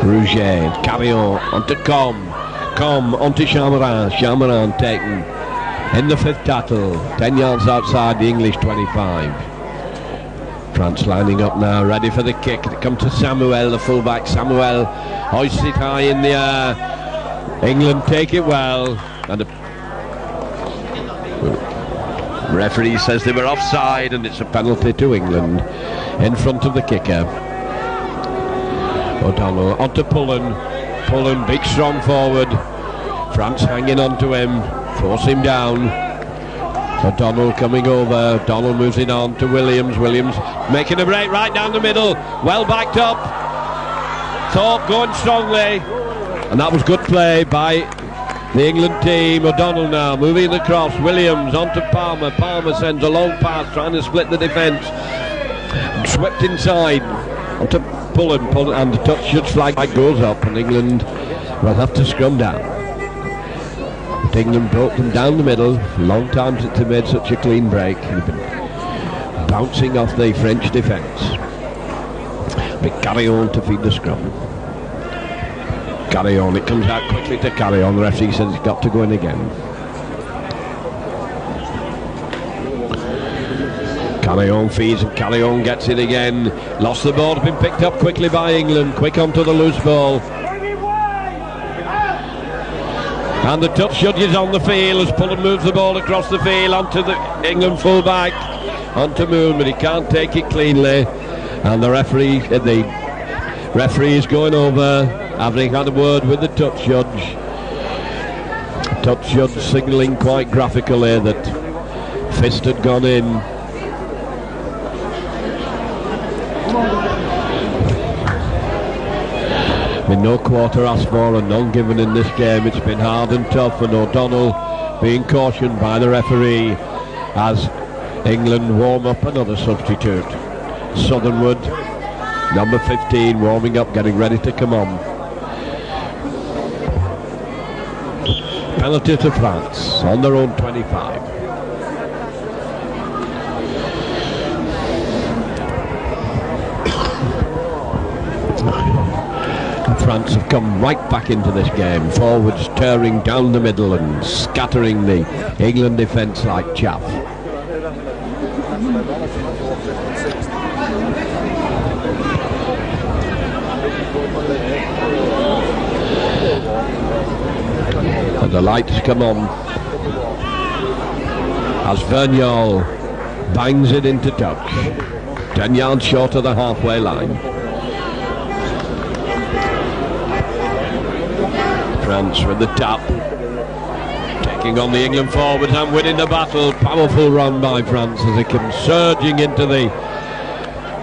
Rouget, Carillon onto Com. Com onto Chamarin. Chamarin taken in the 5th tackle. 10 yards outside the English 25. France lining up now, ready for the kick. It comes to Samuel, the fullback. Samuel hoists it high in the air. England take it well, and the referee says they were offside, and it's a penalty to England in front of the kicker. O'Donnell onto Pullen. Pullen, big strong forward. France hanging on to him, force him down. O'Donnell coming over. O'Donnell moves it on to Williams. Williams making a break right down the middle. Well backed up. Thorpe going strongly. And that was good play by the England team. O'Donnell now moving across. Williams onto Palmer. Palmer sends a long pass trying to split the defence. Swept inside onto Pullen. And the touch should flag goes up, and England will have to scrum down. England broke them down the middle. Long time since they made such a clean break. They've been bouncing off the French defence. But Carillon to feed the scrum. Carillon, it comes out quickly to Carillon. The referee says it's got to go in again. Carillon feeds, and Carillon gets it again. Lost the ball, been picked up quickly by England. Quick onto the loose ball. And the touch judge is on the field as Pullen moves the ball across the field onto the England fullback, onto Moon, but he can't take it cleanly. And the referee is going over, having had a word with the touch judge. Touch judge signalling quite graphically that fist had gone in. With no quarter asked for and none given in this game, it's been hard and tough, and O'Donnell being cautioned by the referee as England warm up another substitute. Southernwood, number 15, warming up, getting ready to come on. Penalty to France on their own 25. France have come right back into this game, forwards tearing down the middle and scattering the England defence like chaff. And the lights come on as Vergnol bangs it into touch, 10 yards short of the halfway line. France with the tap, taking on the England forwards and winning the battle. Powerful run by France as they come surging into the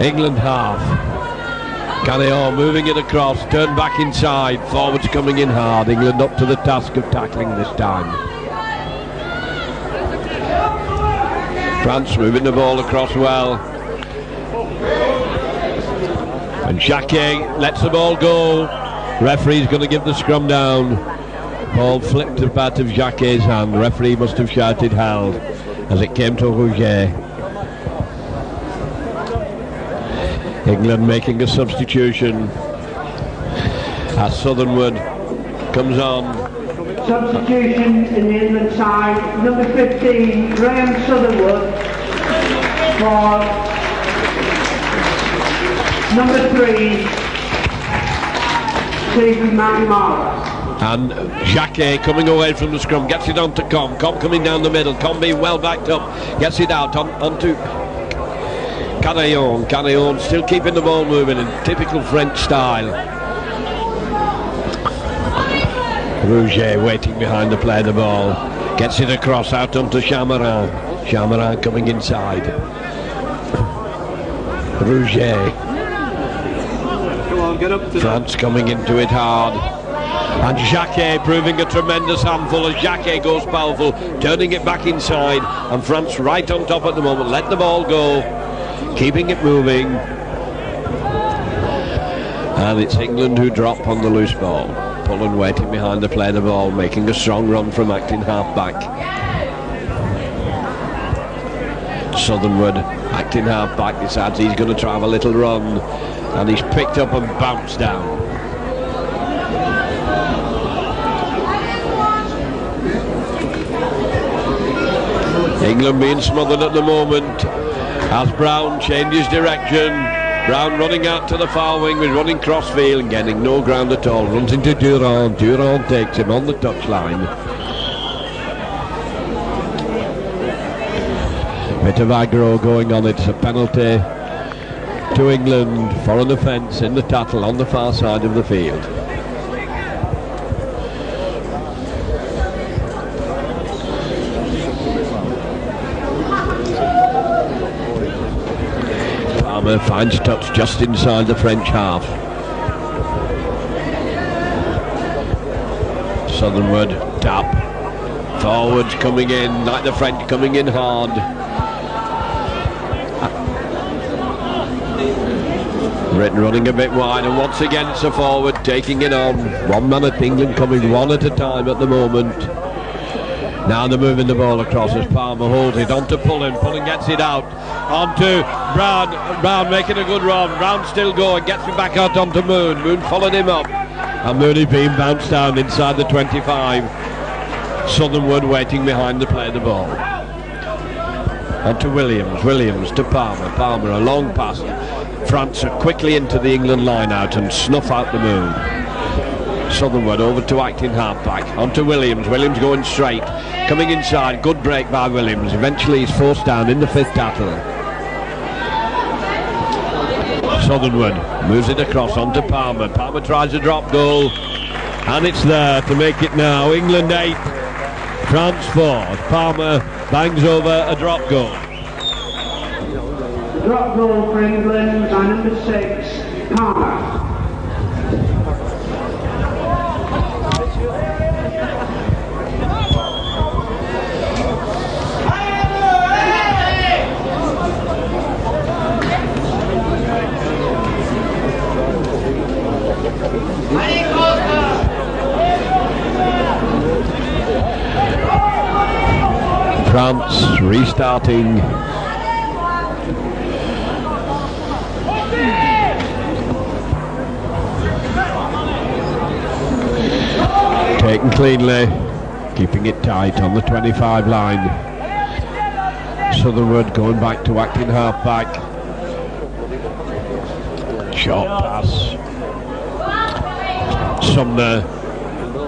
England half. Carillon moving it across, turned back inside, forwards coming in hard. England up to the task of tackling this time. France moving the ball across well. And Jacquet lets the ball go. Referee's going to give the scrum down. Ball flipped out of Jacquet's hand. Referee must have shouted held as it came to Rouget. England making a substitution as Southernwood comes on. Substitution in the England side, number 15, Graham Southernwood, for number 3, Stephen McNamara. And Jacquet coming away from the scrum, gets it onto Com coming down the middle, Com being well backed up, gets it out onto Canaillon still keeping the ball moving in typical French style. Rouget waiting behind to play the ball, gets it across out onto Chamarin coming inside. Rouget, Come on, get up to France coming into it hard, and Jacquet proving a tremendous handful as Jacquet goes powerful, turning it back inside, and France right on top at the moment. Let the ball go, keeping it moving, and it's England who drop on the loose ball. Pullen waiting behind to play the ball, making a strong run from acting half-back. Southernwood, acting half-back, decides he's going to try a little run, and he's picked up and bounced down. England being smothered at the moment as Brown changes direction. Brown running out to the far wing, with running crossfield and getting no ground at all. Runs into Durand. Durand takes him on the touchline. Bit of aggro going on. It's a penalty to England for an offence in the tackle on the far side of the field. Finds touch just inside the French half. Southernwood, tap. Forwards coming in, like the French, coming in hard. Britain running a bit wide, and once again it's a forward taking it on. One man at England coming one at a time at the moment. Now they're moving the ball across as Palmer holds it onto Pullen. Pullen gets it out onto Brown. Brown making a good run. Brown still going, gets it back out onto Moon. Moon followed him up, and Moon is being bounced down inside the 25. Southernwood waiting behind to play the ball. Onto Williams. Williams to Palmer. Palmer a long pass. France are quickly into the England line out and snuff out the Moon. Southernwood over to acting half-back, onto Williams. Williams going straight, coming inside. Good break by Williams. Eventually he's forced down in the fifth tackle. Southernwood moves it across onto Palmer. Palmer tries a drop goal, and it's there to make it now. England 8, France 4. Palmer bangs over a drop goal. Drop goal for England by number 6, Palmer. France restarting. Taken cleanly, keeping it tight on the 25 line. Southernwood going back to acting half-back. Short pass. Sumner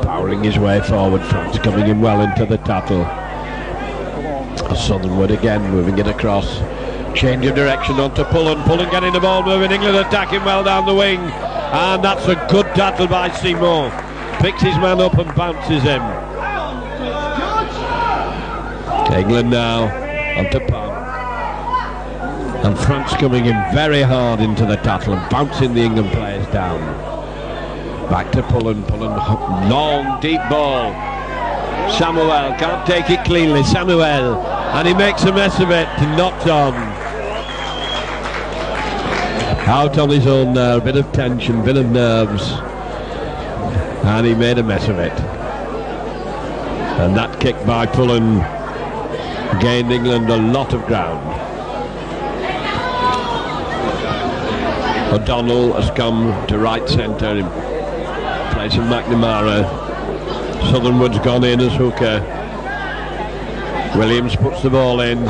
powering his way forward. France coming in well into the tackle. Southernwood again moving it across. Change of direction onto Pullen. Pullen getting the ball moving. England attacking well down the wing. And that's a good tackle by Seymour. Picks his man up and bounces him. England now onto Palm. And France coming in very hard into the tackle and bouncing the England players down. Back to Pullen. Pullen, long, deep ball. Samuel can't take it cleanly. Samuel, and he makes a mess of it. He knocks on. Out on his own there, a bit of tension, bit of nerves, and he made a mess of it. And that kick by Pullen gained England a lot of ground. O'Donnell has come to right centre in place of McNamara. Southernwood's gone in as hooker. Williams puts the ball in,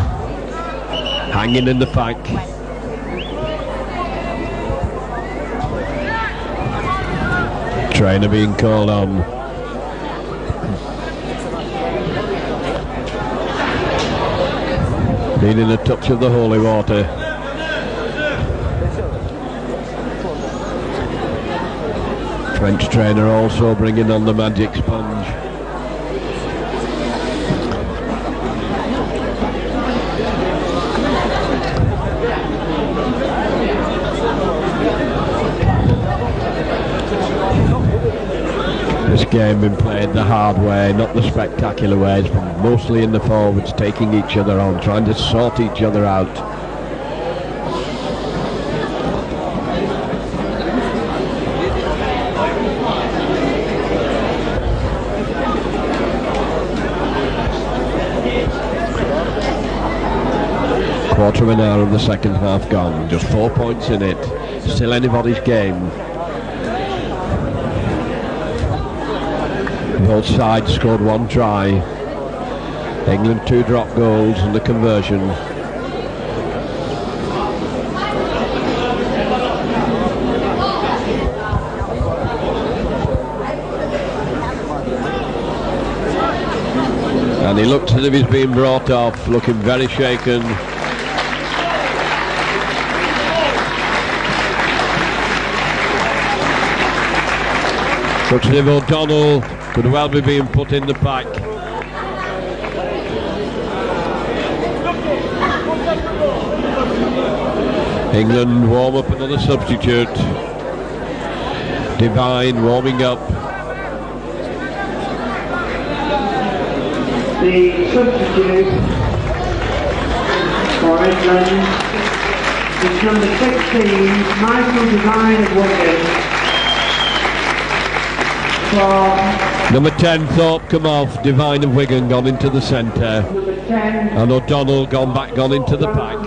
hanging in the pack. Trainer being called on. Needing a touch of the holy water. French trainer also bringing on the magic sponge. This game been played the hard way, not the spectacular ways, but mostly in the forwards, taking each other on, trying to sort each other out. Quarter of an hour of the second half gone, just 4 points in it, still anybody's game. Both sides scored one try. England 2 drop goals and the conversion. And he looks as if he's being brought off, looking very shaken. Looks as if O'Donnell could well be being put in the pack. England warm up another substitute. Devine warming up. The substitute for England is number 16, Michael Devine of Wigan. Number 10 Thorpe come off, Devine of Wigan gone into the centre, and O'Donnell gone into the pack.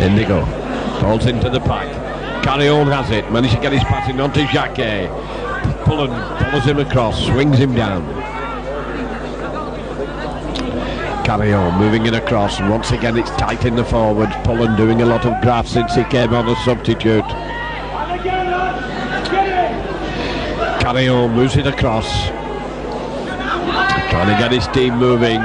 In they go, falls into the pack. Carry-on has it, managed to get his passing onto Jacquet. Pullen follows him across, swings him down. Carry-on moving it across, and once again it's tight in the forwards. Pullen doing a lot of graft since he came on as substitute. Carry-on moves it across, trying to get his team moving.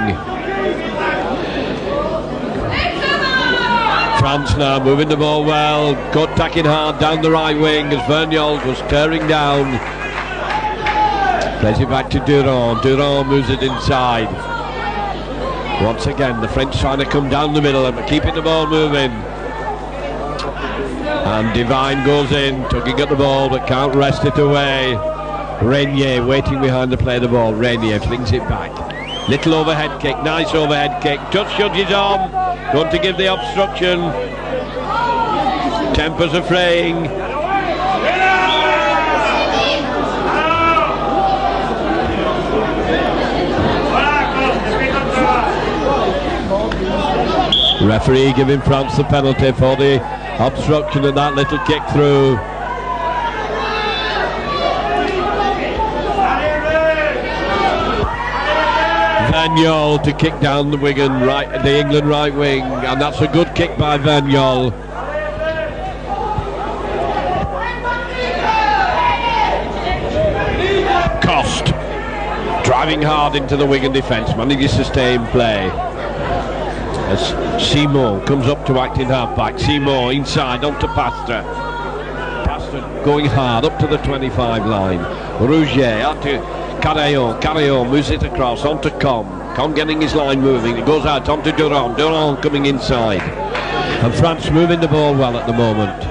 France now moving the ball well, got tacking hard down the right wing as Vergnol was tearing down. Plays it back to Durand. Durand moves it inside. Once again the French trying to come down the middle and keeping the ball moving. And Devine goes in, tugging at the ball but can't wrest it away. Renier waiting behind to play the ball. Renier flings it back. Little overhead kick, nice overhead kick. Touch judge's arm, going to give the obstruction. Tempers are fraying. Referee giving France the penalty for the obstruction and that little kick through. Vergnol to kick down the the England right wing, and that's a good kick by Vergnol. Cost driving hard into the Wigan defence, manages to stay in play. As Seymour comes up to act in half-back. Seymour inside onto Pastor. Pastor going hard up to the 25 line. Rouget out to Carry-on. Carry-on moves it across onto Com. Com getting his line moving. It goes out onto Durand. Durand coming inside. And France moving the ball well at the moment.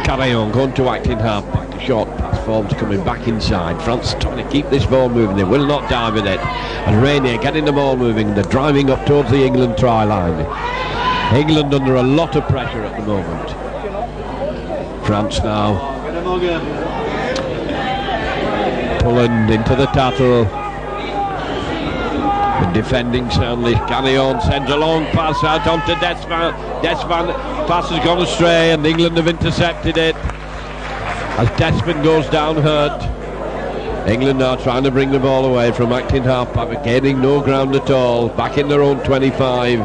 Carry-on going to act in half-back. Short pass forms coming back inside. France trying to keep this ball moving. They will not die with it. And Renier getting the ball moving. They're driving up towards the England try line. England under a lot of pressure at the moment. France now. Get him again. Pulling into the tattle. The defending soundly. Canyon sends a long pass out onto Desvan. Desvan pass has gone astray and England have intercepted it. As Desvan goes down hurt. England now trying to bring the ball away from acting half-back, but gaining no ground at all. Back in their own 25.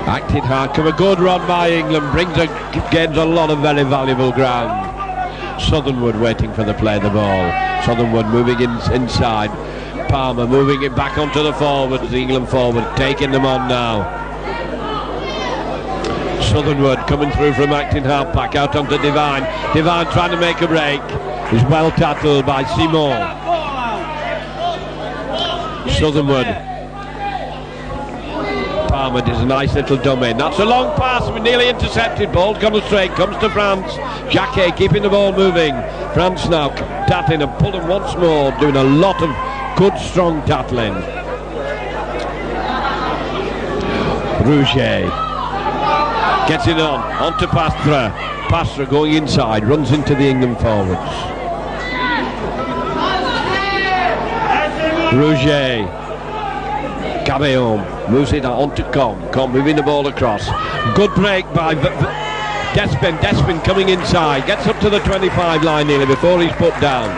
Acting hard, come a good run by England, gains a lot of very valuable ground. Southernwood waiting for the play of the ball. Southernwood moving inside. Palmer moving it back onto the forwards, the England forward, taking them on now. Southernwood coming through from acting half-back, out onto Devine. Devine trying to make a break. Is well tackled by Simon. Southernwood. Palmer does a nice little dummy. That's a long pass, nearly intercepted. Ball's gone astray. Comes to France. Jacquet keeping the ball moving. France now tattling and pulling once more, doing a lot of good, strong tattling. Rouget gets it onto Pastra. Pastra going inside, runs into the England forwards. Rouget, Cabellon moves it on to Com moving the ball across. Good break by Despin coming inside, gets up to the 25 line nearly before he's put down.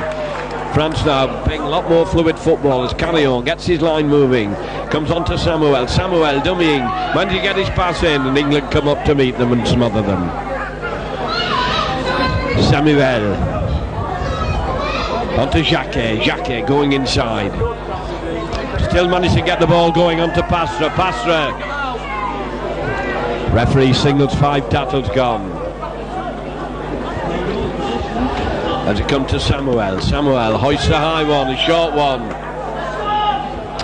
France now playing a lot more fluid football as Cabellon gets his line moving, comes on to Samuel dummying, managed to get his pass in and England come up to meet them and smother them. Samuel onto Jacquet going inside. Still managed to get the ball going onto Pastra. Referee signals 5 tackles gone. As it comes to Samuel hoists a high one, a short one.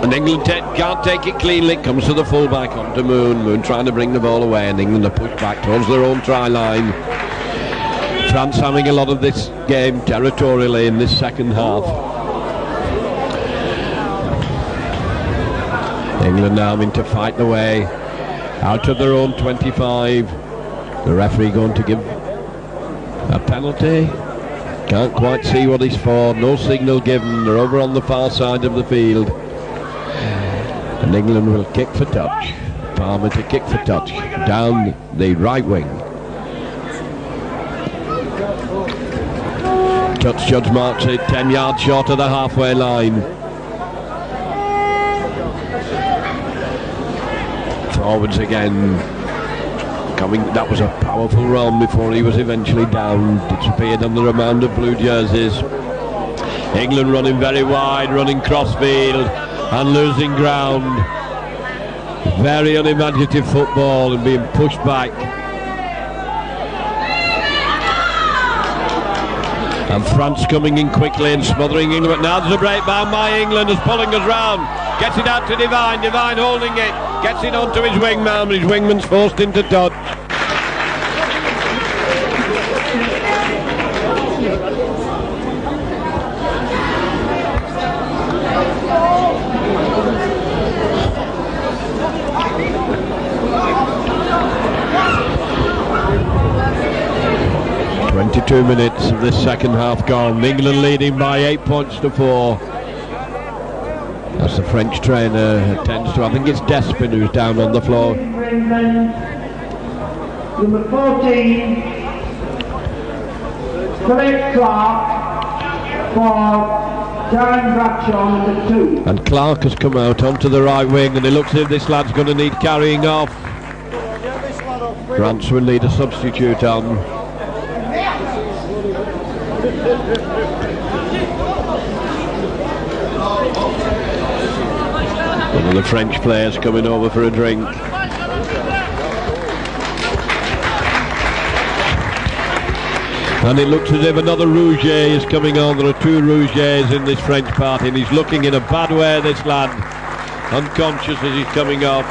And England can't take it cleanly. Comes to the fullback onto Moon trying to bring the ball away and England are pushed back towards their own try line. France having a lot of this game territorially in this second half. England now having to fight the way out of their own 25. The referee going to give a penalty. Can't quite see what he's for. No signal given. They're over on the far side of the field. And England will kick for touch. Palmer to kick for touch. Down the right wing. Touch judge marks it 10 yards short of the halfway line. Forwards again. That was a powerful run before he was eventually down. Disappeared under a mound of blue jerseys. England running very wide, running crossfield and losing ground. Very unimaginative football and being pushed back. And France coming in quickly and smothering England. But now there's a breakdown by England as pulling us round. Gets it out to Devine. Devine holding it. Gets it onto his wingman. His wingman's forced into touch. Two minutes of this second half gone. England leading by 8 points to 4. As the French trainer attends to, I think it's Despin who's down on the floor. Number 14, Philip Clark for Darren Bradshaw, number 2. And Clark has come out onto the right wing and it looks as if this lad's going to need carrying off. France will need a substitute on. One of the French players coming over for a drink. And it looks as if another Rouget is coming on. There are 2 Rougets in this French party and he's looking in a bad way, this lad. Unconscious as he's coming off.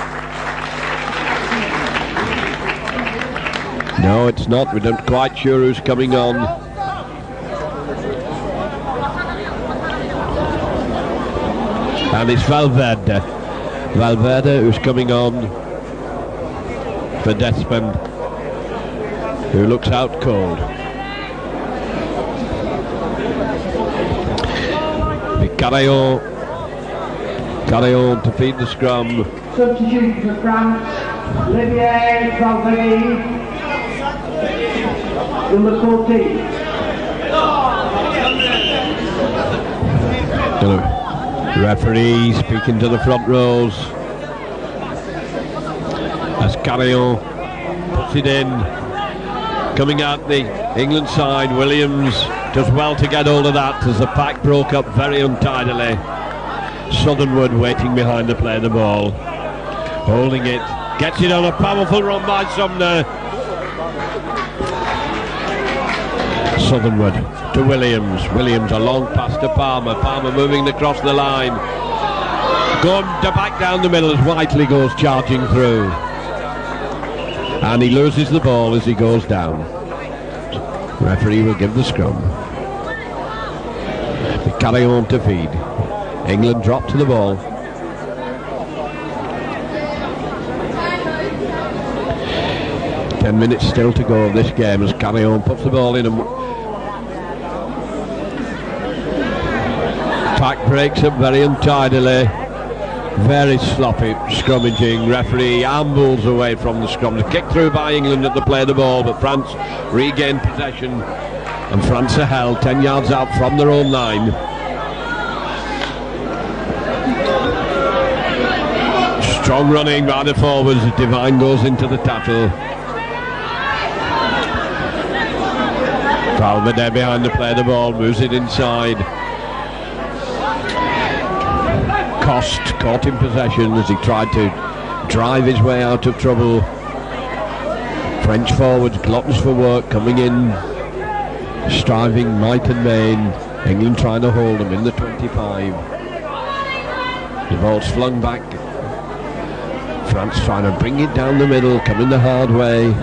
No, it's not. We're not quite sure who's coming on. And it's Valverde who's coming on for Despin. who looks out cold. Carillon to feed the scrum. Substitute for France, Olivier Valverde, number 14. The referee speaking to the front rows as Carillon puts it in. Coming out the England side, Williams does well to get hold of that as the pack broke up very untidily. Southernwood waiting behind to play the ball, holding it, gets it on a powerful run by Sumner. Southernwood to Williams, Williams a long pass to Palmer, Palmer moving across the line, going to back down the middle as Whiteley goes charging through, and he loses the ball as he goes down. The referee will give the scrum. They carry on to feed. England drop to the ball. Ten minutes still to go of this game as Carillon puts the ball in and pack breaks up very untidily. Very sloppy scrummaging. Referee ambles away from the scrum. The kick through by England at the play of the ball, but France regain possession and France are held 10 yards out from their own line. Strong running by the forwards. Devine goes into the tackle. Valverde behind the play of the ball, moves it inside. Cost caught in possession as he tried to drive his way out of trouble. French forwards gluttons for work coming in, striving might and main. England trying to hold them in the 25. The ball's flung back. France trying to bring it down the middle, coming the hard way.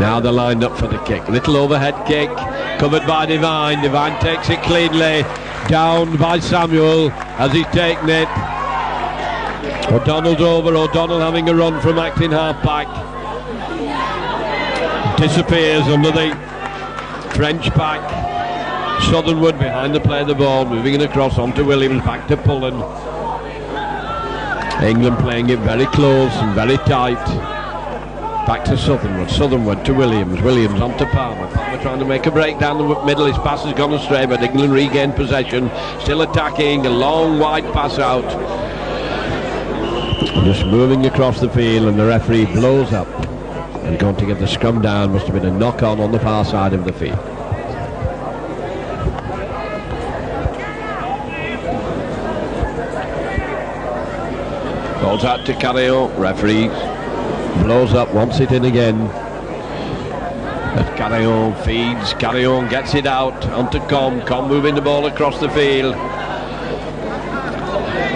Now they're lined up for the kick. Little overhead kick, covered by Devine. Devine takes it cleanly, down by Samuel as he's taken it. O'Donnell's over, O'Donnell having a run from acting half-back. Disappears under the French pack. Southernwood behind the play of the ball, moving it across onto Williams, back to Pullen. England playing it very close and very tight. Back to Southernwood, Southernwood to Williams, Williams onto Palmer, Palmer trying to make a break down the middle. His pass has gone astray, but England regain possession, still attacking, a long wide pass out. Just moving across the field, and the referee blows up and going to get the scrum down. Must have been a knock on the far side of the field. Balls out to Carillon, referee blows up, wants it in again. As Carillon feeds, Carillon gets it out onto Com moving the ball across the field.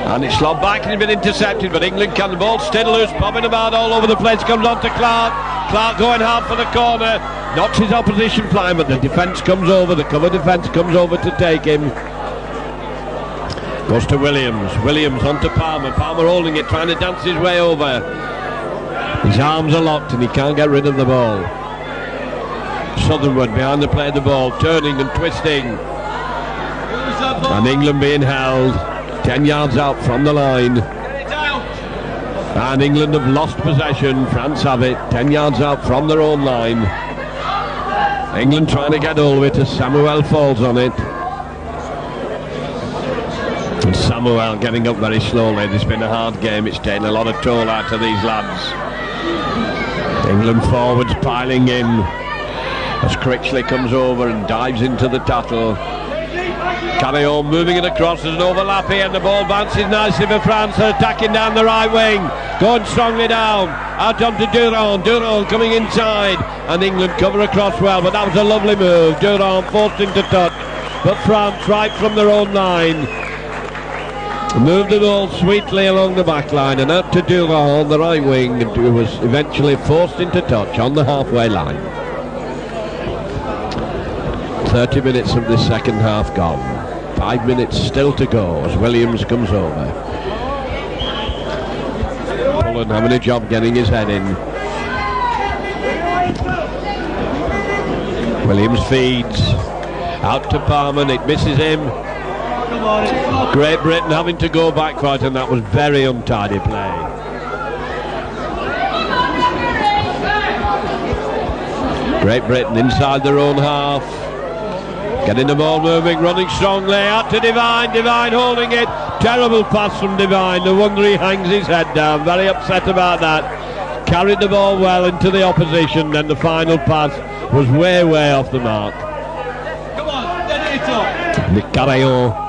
And it's slobbed back and it's been intercepted, but England can, the ball still loose, bobbing about all over the place, comes on to Clark. Clark going hard for the corner, knocks his opposition flying, but the defence comes over, the cover defence comes over to take him. Goes to Williams, Williams onto Palmer, Palmer holding it, trying to dance his way over. His arms are locked and he can't get rid of the ball. Southernwood behind the play of the ball, turning and twisting. And England being held 10 yards out from the line. And England have lost possession, France have it 10 yards out from their own line. England trying to get hold of it as Samuel falls on it. And Samuel getting up very slowly. It's been a hard game, it's taken a lot of toll out of these lads. England forwards piling in as Critchley comes over and dives into the tackle. Carillon moving it across, there's an overlap here and the ball bounces nicely for France. They're attacking down the right wing, going strongly down, out onto Durand, Durand coming inside, and England cover across well, but that was a lovely move. Durand forced into touch, but France right from their own line moved the ball sweetly along the back line and out to Durand on the right wing, who was eventually forced into touch on the halfway line. 30 minutes of this second half gone. 5 minutes still to go as Williams comes over. Pullen having a job getting his head in. Williams feeds out to Palmer, it misses him. Great Britain having to go back quite, and that was very untidy play. Great Britain inside their own half, getting the ball moving, running strongly, out to Devine, Devine holding it, terrible pass from Devine, no wonder he hangs his head down, very upset about that. Carried the ball well into the opposition, then the final pass was way off the mark. Come on, get it up. Nick Carillon.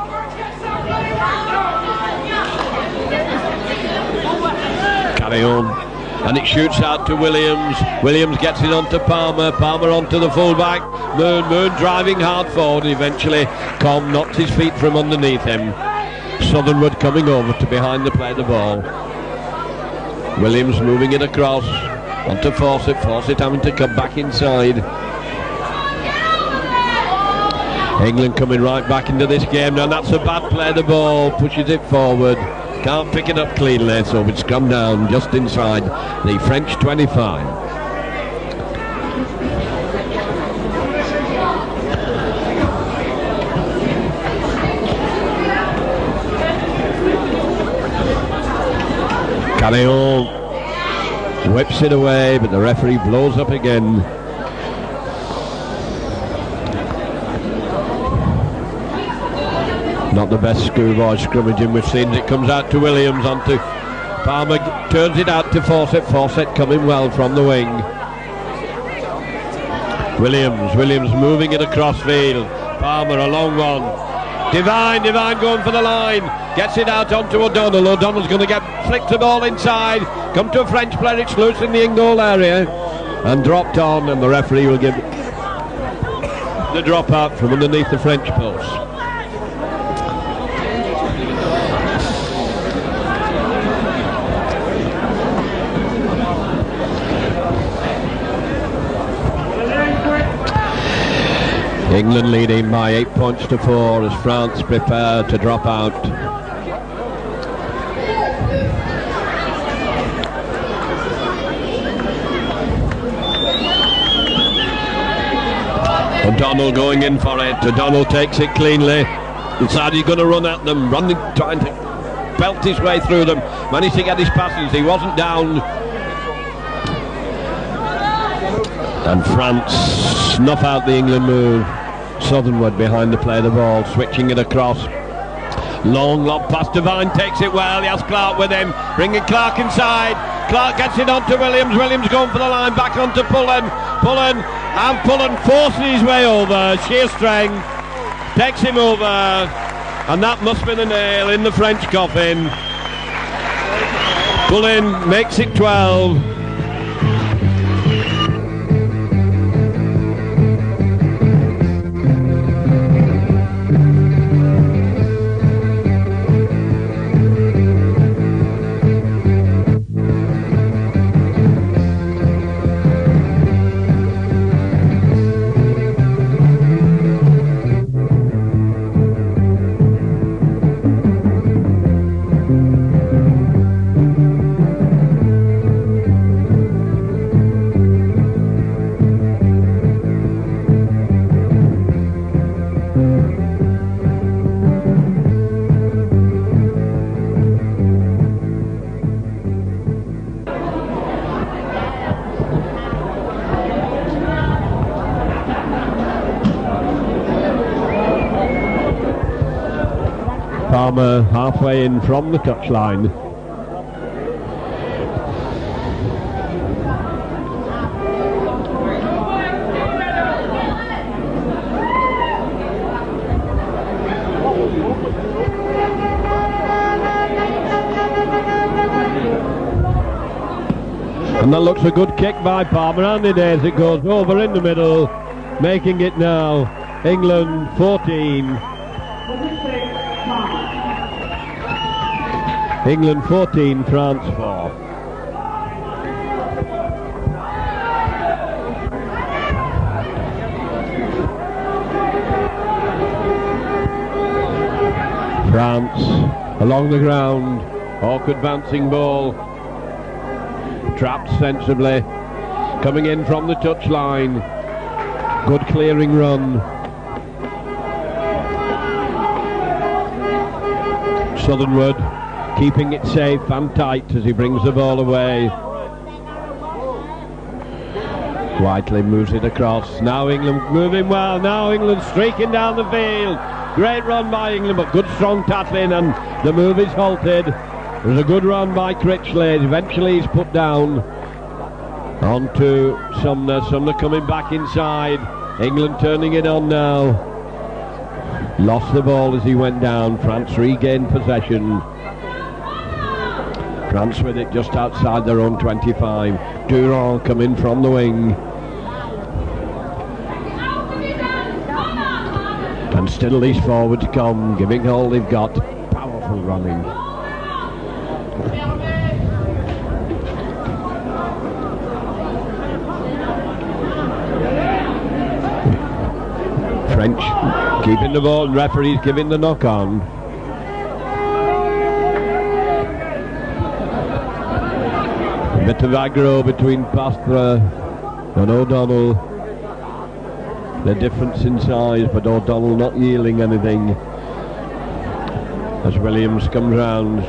And it shoots out to Williams. Williams gets it onto Palmer. Palmer onto the fullback. Moon driving hard forward. Eventually, Com knocks his feet from underneath him. Southernwood coming over to behind the play the ball. Williams moving it across onto Fawcett. Fawcett having to come back inside. England coming right back into this game now. That's a bad play. The ball pushes it forward. Can't pick it up cleanly, so it's come down just inside the French 25. Carillon whips it away, but the referee blows up again. Not the best Schoolboys scrummaging we've seen. It comes out to Williams, onto Palmer, turns it out to Fawcett. Fawcett coming well from the wing. Williams moving it across field. Palmer, a long one. Devine going for the line. Gets it out onto O'Donnell. O'Donnell's going to get flicked the ball inside. Come to a French player. It's loose in the in-goal area. And dropped on, and the referee will give the drop out from underneath the French post. England leading by 8 points to 4 as France prepare to drop out. O'Donnell going in for it. O'Donnell takes it cleanly. Inside he's going to run at them, trying to belt his way through them. Managed to get his passes. He wasn't down. And France snuff out the England move. Southernwood behind the play the ball, switching it across. Long lob pass. Devine takes it well. He has Clark with him, bringing Clark inside. Clark gets it onto Williams. Williams going for the line, back onto Pullen. Pullen forces his way over. Sheer strength takes him over, and that must be the nail in the French coffin. Pullen makes it 12. Palmer halfway in from the touchline. And that looks a good kick by Palmer, and it is. It goes over in the middle, making it now England 14. England 14, France 4. France along the ground, awkward bouncing ball. trapped sensibly, coming in from the touchline. Good clearing run. Southernwood keeping it safe and tight as he brings the ball away. Whiteley moves it across. Now England moving well. Now England streaking down the field. Great run by England, but good strong tackling, and the move is halted. There's a good run by Critchley. Eventually he's put down onto Sumner. Sumner coming back inside. England turning it on now. Lost the ball as he went down. France regained possession. France with it just outside their own 25. Durand coming from the wing. And still these forwards come, giving all they've got. Powerful running. French keeping the ball, and referees giving the knock on. A bit of aggro between Pastra and O'Donnell. The difference in size, but O'Donnell not yielding anything as Williams comes round.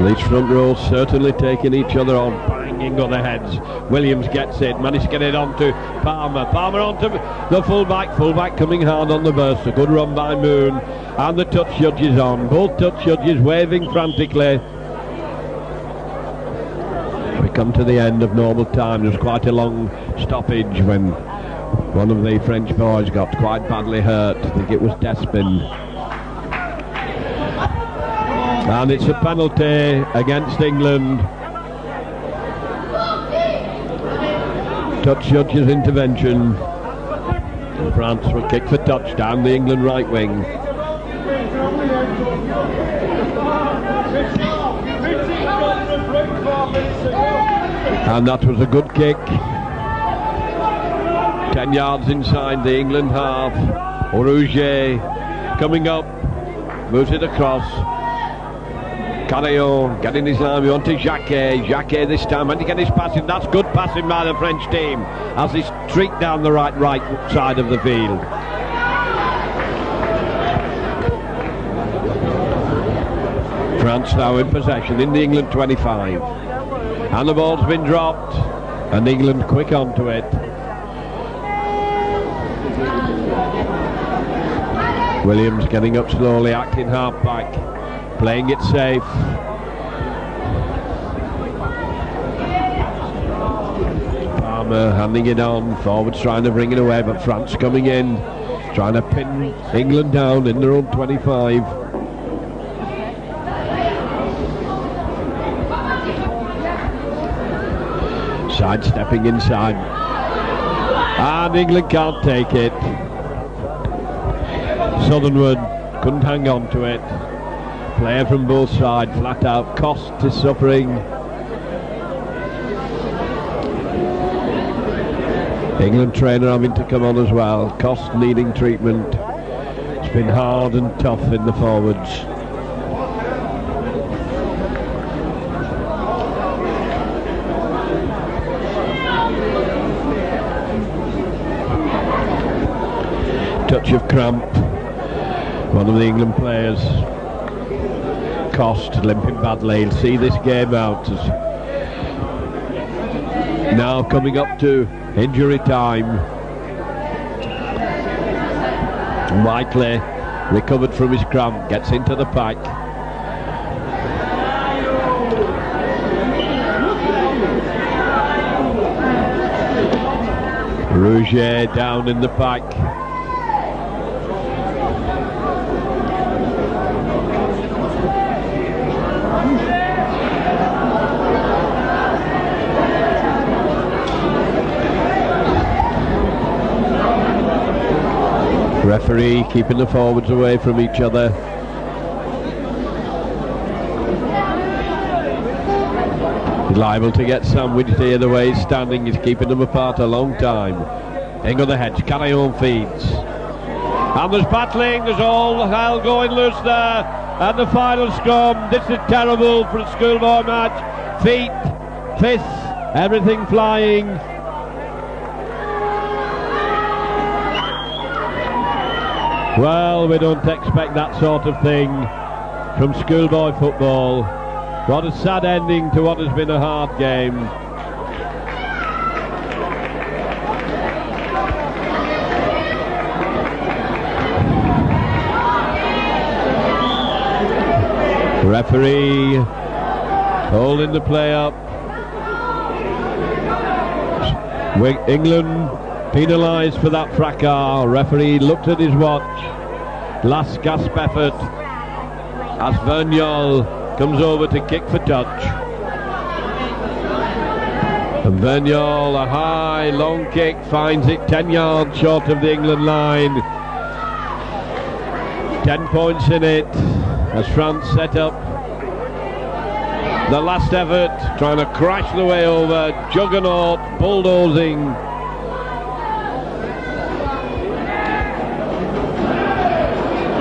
These front rows certainly taking each other on, banging on their heads. Williams gets it, managed to get it onto Palmer. Palmer onto the fullback. Fullback coming hard on the burst. A good run by Moon. And the touch judges on. Both touch judges waving frantically. We come to the end of normal time. There's quite a long stoppage when one of the French boys got quite badly hurt. I think it was Despin. And it's a penalty against England. Touch judge's intervention. And France will kick for touchdown, the England right wing. And that was a good kick. 10 yards inside the England half. Rouget coming up, moves it across. Carillon getting his arm on to Jacquet. Jacquet this time, and he get his passing. That's good passing by the French team as they streak down the right side of the field. France now in possession in the England 25. And the ball's been dropped, and England quick onto it. Williams getting up slowly, acting half back. Playing it safe. Palmer handing it on. Forwards trying to bring it away, but France coming in, trying to pin England down in their own 25. Sidestepping inside. And England can't take it. Southernwood couldn't hang on to it. Player from both sides, flat out. Cost is suffering. England trainer having to come on as well. Cost needing treatment. It's been hard and tough in the forwards. Touch of cramp. One of the England players. Cost limping badly. He'll see this game out. Now coming up to injury time. Whiteley recovered from his cramp, gets into the pack. Rouget down in the pack. Referee keeping the forwards away from each other. He's liable to get sandwiched here the way he's standing. He's keeping them apart a long time. In on the hedge, Carillon feeds. And there's battling, there's all hell going loose there. And the final scrum, this is terrible for a schoolboy match. Feet, fists, everything flying. Well, we don't expect that sort of thing from schoolboy football. What a sad ending to what has been a hard game. Referee holding the play up. England penalised for that fracas. Referee looked at his watch. Last gasp effort as Vergnol comes over to kick for touch. And Vergnol, a high long kick, finds it 10 yards short of the England line. 10 points in it as France set up the last effort, trying to crash the way over, juggernaut, bulldozing.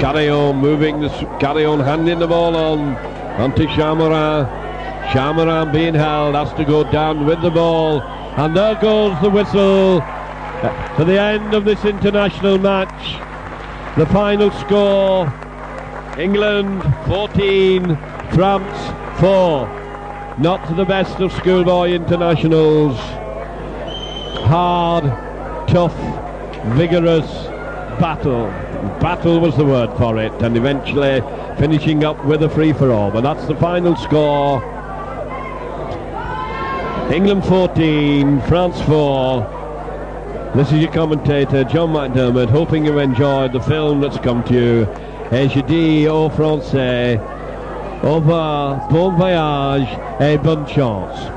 Carillon moving, Carillon handing the ball onto Chamarin. Chamarin being held, has to go down with the ball, and there goes the whistle for the end of this international match. The final score: England 14, France 4. Not the best of schoolboy internationals. Hard, tough, vigorous battle. Battle was the word for it, and eventually finishing up with a free-for-all. But that's the final score. England 14, France 4. This is your commentator, John McDermott, hoping you enjoyed the film that's come to you. Et je dis aux Français, au revoir, bon voyage et bonne chance.